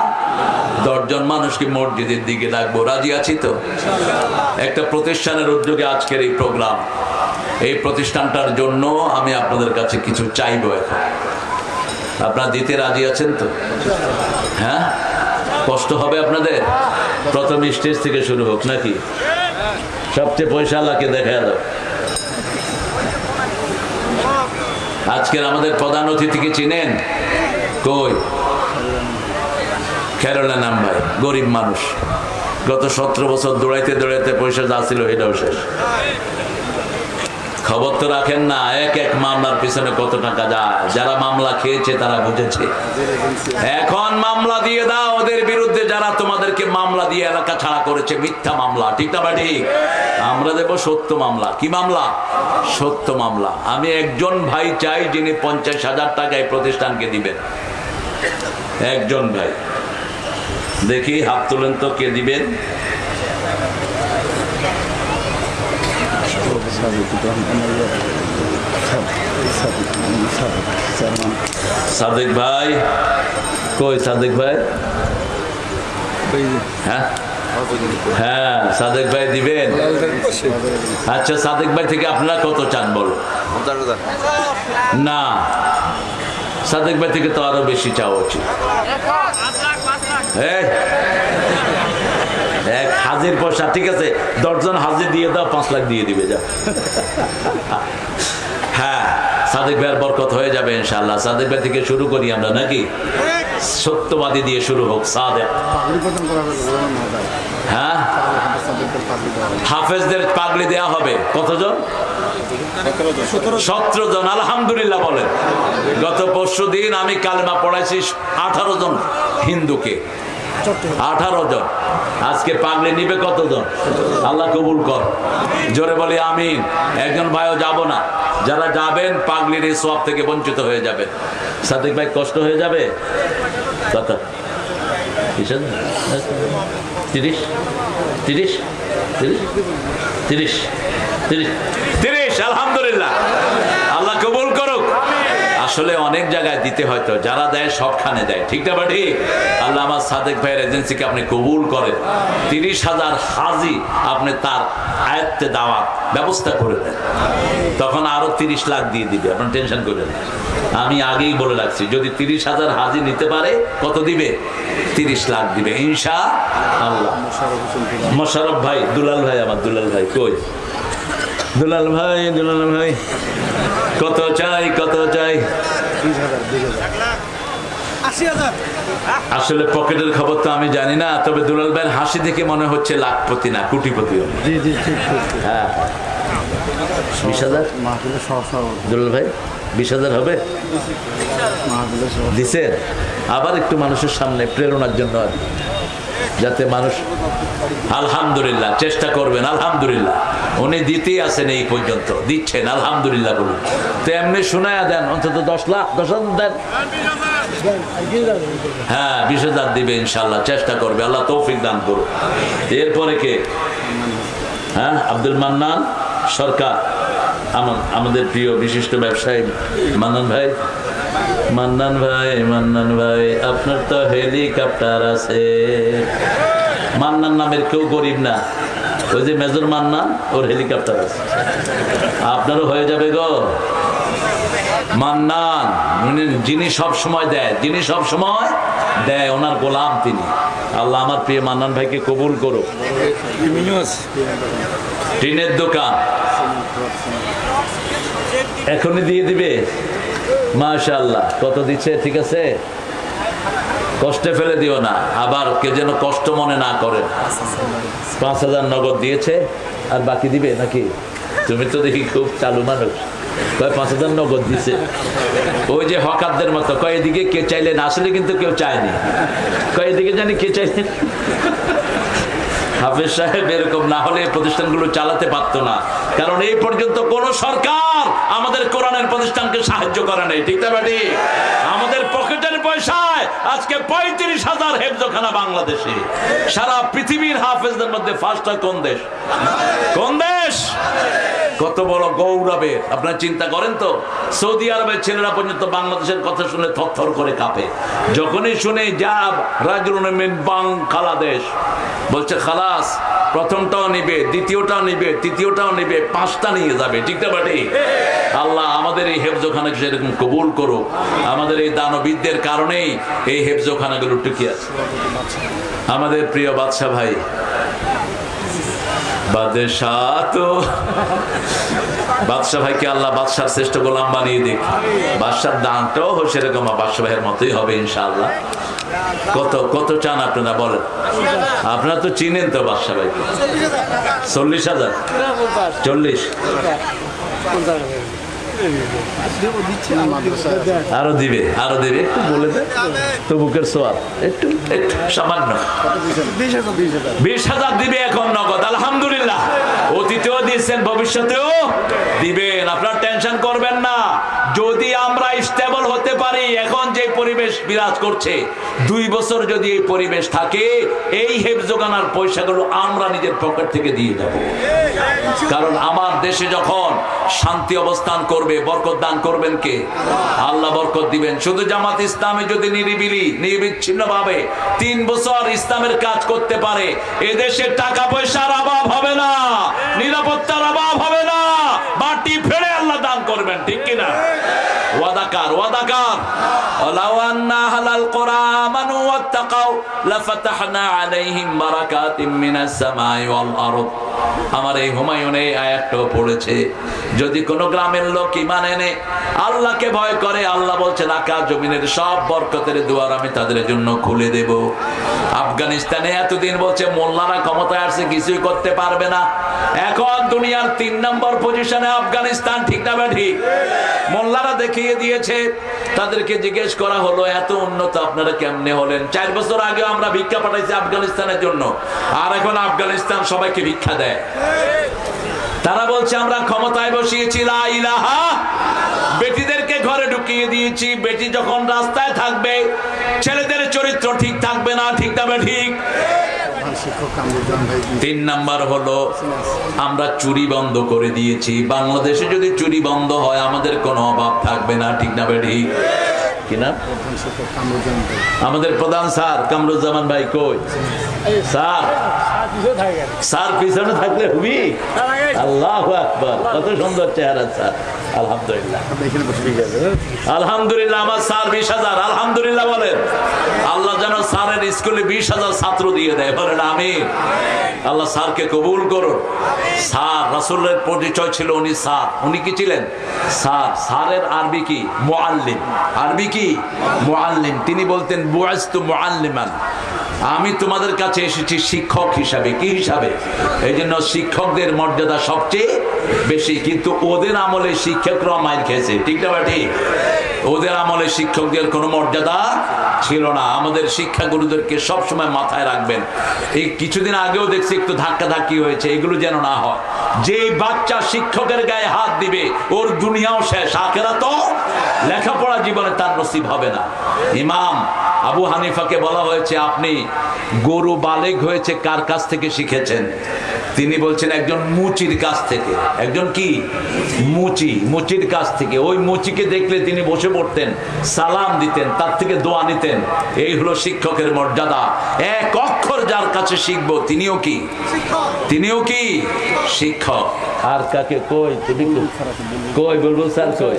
10 জন মানুষকে মসজিদের দিকে ডাকবো। রাজি আছি তো? একটা প্রতিষ্ঠানের উদ্যোগে আজকের এই প্রোগ্রাম। এই প্রতিষ্ঠানটার জন্য আমি আপনাদের কাছে কিছু চাইবো। এখন আপনারা দিতে রাজি আছেন তো? হ্যাঁ, কষ্ট হবে আপনাদের? প্রথম স্টেজ থেকে শুরু হোক নাকি? সবচেয়ে পয়সাওয়ালাকে দেখা দাও। আজকের আমাদের প্রধান অতিথিকে চিনেন? কই? খেরোলা নাম ভাই, গরিব মানুষ। গত 17 বছর দৌড়াইতে দৌড়াইতে পয়সা যা ছিল এটাও শেষ। খবর তো রাখেন না, এক এক মামলার পিছনে কত টাকা যায়। যারা মামলা খেয়েছে তারা বুঝেছে। এখন মামলা দিয়ে দাও ওদের বিরুদ্ধে, যারা তোমাদেরকে মামলা দিয়ে এলাকা ছাড়া করেছে। মিথ্যা মামলা। ঠিক না ঠিক? আমরা দেব সত্য মামলা। কি মামলা? সত্য মামলা। আমি একজন ভাই চাই যিনি 50,000 টাকা এই প্রতিষ্ঠানকে দিবেন। একজন ভাই। দেখি হাত তোলেন তো, কে দিবেন? সাদেক ভাই কই? সাদেক ভাই হ্যাঁ হ্যাঁ, সাদেক ভাই দিবেন। আচ্ছা, সাদেক ভাই থেকে আপনারা কত চান বলো? না, সাদেক ভাই থেকে তো আরো বেশি চাওয়া উচিত। এক হাজির পয়সা, ঠিক আছে, 10 জন হাজির দিয়ে দাও, 5 লাখ দিয়ে দিবে, যাও। হ্যাঁ, সাদেক ভাইয়ের বরকত হয়ে যাবে ইনশাআল্লাহ। সাদেক ভাই থেকে শুরু করি আমরা, নাকি? সত্যবাদী দিয়ে শুরু হোক। সাদেক, হ্যাঁ, হাফেজদের পাগড়ি দেয়া হবে। কতজন? 17 জন। আলহামদুলিল্লাহ বলেন। গত পরশু দিন আমি কালেমা পড়াইছি 18 জন হিন্দুকে, 18 জন। আজকে পাগড়ি নিবে কতজন? আল্লাহ কবুল কর, জোরে বলি আমিন। একজন ভাইও যাব না, যারা যাবেন পাগড়ির এই সওয়াব থেকে বঞ্চিত হয়ে যাবে। সাদিক ভাই কষ্ট হয়ে যাবে। কত? 30 30 30 30। আলহামদুলিল্লাহ, আল্লাহ কবুল করুক। আসলে অনেক জায়গায় দিতে হয়তো, যারা দেয় সবখানে দেয়, ঠিক না? ঠিক। আল্লাহ আমার সাদেক ভাইয়ের এজেন্সিকে আপনি কবুল করেন। 30,000 হাজি আপনি তার আয়ত্তে দেওয়ার ব্যবস্থা করে দেন, তখন আরো 30 লাখ দিয়ে দিবে। আপনার টেনশন করেন। আমি আগেই বলে রাখছি, যদি 30,000 হাজি নিতে পারে কত দিবে? 30 লাখ দিবে ইনশাআল্লাহ। মোশাররফ ভাই, দুলাল ভাই, আমার দুলাল ভাই কই? দুলাল ভাই, দুলাল ভাই, কত চাই? কত চাই? 80,000। আসলে পকেটের খবর তো আমি জানি না, তবে দুলাল ভাইয়ের হাসি দেখে মনে হচ্ছে লাখপতি না কোটিপতি। হ্যাঁ, 20,000 দুলাল ভাই, 20,000 হবে? দিছেন? আবার একটু মানুষের সামনে প্রেরণার জন্য, যাতে মানুষ, আলহামদুলিল্লাহ, চেষ্টা করবেন। আলহামদুলিল্লাহ, উনি দিতেই আছেন, এই পর্যন্ত দিচ্ছেন, আলহামদুলিল্লাহ বলুন। তো এমনি শোনায়া দেন, অন্তত 10 লাখ, 10,000 দেন। হ্যাঁ, 20,000 দিবে ইনশাল্লাহ, চেষ্টা করবে, আল্লাহ তৌফিক দান করুন। এরপরে কে? হ্যাঁ, আব্দুল মান্নান সরকার, আমাদের প্রিয় বিশিষ্ট ব্যবসায়ী মান্নান ভাই। মান্নান ভাই, মান্নান ভাই, আপনার তো হেলিকপ্টার আছে। মান্নান নামের কেউ গরিব না, ওই যে মেজর মান্নান, ওর হেলিকপ্টার আছে। আপনারও হয়ে যাবে গো। মান্নান যিনি সব সময় দেয়, যিনি সব সময় দেয়, ওনার গোলাম তিনি। আল্লাহ আমার প্রিয় মান্নান ভাইকে কবুল করুক। টিনের দোকান এখনই দিয়ে দিবে, মাশাআল্লাহ। কত দিচ্ছে? ঠিক আছে, কষ্টে ফেলে দিও না, আবার কে যেন কষ্ট মনে না করে। 5,000 নগদ দিয়েছে, আর বাকি দিবে নাকি? তুমি তো দেখি খুব চালু মানুষ। 5,000 নগদ দিছে, ওই যে হকারদের মতো। কয় এদিকে কে চাইলেন? আসলে কিন্তু কেউ চায়নি। কয় এদিকে জানি কে চাইলেন। হাফেজ সাহেব এরকম না হলে প্রতিষ্ঠানগুলো চালাতে পারতো না, কারণ এই পর্যন্ত কোন সরকার আমাদের কোরআনের প্রতিষ্ঠানকে সাহায্য করে নাই, ঠিক না বাড়ি? আমাদের পকেটের পয়সায় আজকে 35,000 হেফজখানা বাংলাদেশে। সারা পৃথিবীর হাফেজদের মধ্যে ফার্স্ট হয় কোন দেশ? কোন দেশ? কত বড় গৌরবের, আপনারা চিন্তা করেন তো। সৌদি আরবের ছেলেরা পর্যন্ত বাংলাদেশের কথা শুনে থরথর করে কাঁপে। যখনই শুনে যাব রাজুলুন মিন বাংলাদেশ, বলছে খালাস, প্রথমটাও নিবে, দ্বিতীয়টাও নিবে, তৃতীয়টাও নিবে, 5টা নিয়ে যাবে, ঠিক না বাটি? আল্লাহ আমাদের এই হেফজখানাকে সেরকম কবুল করুক। আমাদের এই দানবীরদের কারণেই এই হেফজখানাগুলো টিকে আছে। আমাদের প্রিয় বাদশা ভাই, বাদশা ভাইকে আল্লাহ বাদশার শ্রেষ্ঠ গোলাম বানিয়ে দিক। বাদশার দানটাও সেরকম বাদশা ভাইয়ের মতোই হবে ইনশাআল্লাহ। কত কত চান আপনারা বলেন? আপনারা তো চিনেন তো বাদশা ভাইকে। 40,000, 40, আরো দিবে, আরো দিবে, একটু বলে দেন তো, বুকের সোয়াব একটু একটু সামান্য। 20,000 দিবে এখন নগদ, আলহামদুলিল্লাহ। অতীতেও দিয়েছেন, ভবিষ্যতেও দিবেন, আপনারা টেনশন করবেন না। যদি আমরা স্টেবল হতে পারি, এখন যে পরিবেশ বিরাজ করছে 2 বছর যদি এই পরিবেশ থাকে, এই হেফজোগানার পয়সাগুলো আমরা নিজের পকেট থেকে দিয়ে দেব। কারণ আমার দেশে যখন শান্তি অবস্থান করবে, বরকত দান করবেন কে? আল্লাহ বরকত দিবেন। শুধু জামাত ইসলামে যদি নিরিবিলি নিরবিচ্ছিন্ন ভাবে 3 বছর ইসলামের কাজ করতে পারে, এদেশে টাকা পয়সার অভাব হবে না, নিরাপত্তার অভাব হবে না, মাটি ফেলে আল্লাহ দান করবেন, ঠিক কিনা? ওয়াদাকার ওয়াদাকার ওয়ালাউ আন্না আহলাল কুরআ আমানু ওয়াত্তাকাউ লাফাতাহনা আলাইহিম বারাকাতিম মিনাস সামাই ওয়াল আরদ। আমার এই হুমায়ুন এই আয়াতটা পড়েছে, যদি কোন গ্রামের লোক ঈমান এনে আল্লাহকে ভয় করে, আল্লাহ বলছেন আকাশ জমিনের সব বরকতের দুয়ার আমি তাদের জন্য খুলে দেব। আফগানিস্তানে এতদিন বলছে মোল্লারা ক্ষমতায় আসছে কিছুই করতে পারবে না, এখন দুনিয়ার 3 নম্বর পজিশনে আফগানিস্তান, ঠিক না ঠিক? মোল্লারা দেখিয়ে দিয়েছে। তাদেরকে জিজ্ঞেস করা হলো এত উন্নত আপনারা কেমনে হলেন? 4 বছর আগে আমরা ভিক্ষা পাঠাইছি আফগানিস্তানের জন্য, আর এখন আফগানিস্তান সবাইকে ভিক্ষা দেয়। তারা বলছে আমরা ক্ষমতায় বসিয়েছি লা ইলাহা, বেটিদেরকে ঘরে ঢুকিয়ে দিয়েছি, বেটি যখন রাস্তায় থাকবে ছেলেদের চরিত্র ঠিক থাকবে না, ঠিক না ঠিক? 3 নাম্বার হলো আমরা চুরি বন্ধ করে দিয়েছি। বাংলাদেশে যদি চুরি বন্ধ হয় আমাদের কোনো অভাব থাকবে না, ঠিক না ঠিক? কিনা আমাদের প্রধান স্যার কামরুজ্জামান ভাই কই? স্যার স্যার পিছনে থাকলে হুবি। আল্লাহু আকবার, কত সুন্দর চেহারা স্যার। আলহামদুলিল্লাহ আলহামদুলিল্লাহ, আমার স্যার 20,000। আলহামদুলিল্লাহ বলেন। আল্লাহ যেন স্যারের স্কুলে 20,000 ছাত্র দিয়ে দেয়, বলেন আমিন। আল্লাহ স্যারকে কবুল করুন। স্যার রাসূলের পরিচয় ছিল, উনি স্যার। উনি কি ছিলেন? স্যার। স্যারের আরবি কি? মুআল্লিম। আরবি কি? মুআল্লিম। তিনি বলতেন বুআসতু মুআল্লিমান, আমি তোমাদের কাছে এসেছি শিক্ষক হিসাবে। কি হিসাবে? এই জন্য শিক্ষকদের মর্যাদা সবচেয়ে বেশি। কিন্তু ওদের আমলে শিক্ষকরা মাইর খেয়েছে, ঠিক না ঠিক? ওদের আমলে শিক্ষকদের কোনো মর্যাদা ছিল না। আমাদের শিক্ষাগুরুদেরকে সবসময় মাথায় রাখবেন। এই কিছুদিন আগেও দেখছি একটু ধাক্কাধাক্কি হয়েছে, এগুলো যেন না হয়। যে বাচ্চা শিক্ষকের গায়ে হাত দিবে ওর দুনিয়াও শেষ, আখিরাতও লেখাপড়া জীবনে তার নসিব হবে না। ইমাম আবু হানিফাকে বলা হয়েছে আপনি গরু বালেগ হয়েছে কার কাছ থেকে শিখেছেন? তিনি বলছেন একজন মুচির কাছ থেকে। একজন কি? মুচির কাছ থেকে। ওই মুচিকে দেখলে তিনি বসে পড়তেন, সালাম দিতেন, তার থেকে দোয়া নিতেন। এই হলো শিক্ষকের মর্যাদা। এক অক্ষর যার কাছে শিখবো তিনিও কি? তিনিও কি শিক্ষক। আর কাকে কই? তুমি কই? বলবো স্যার কই?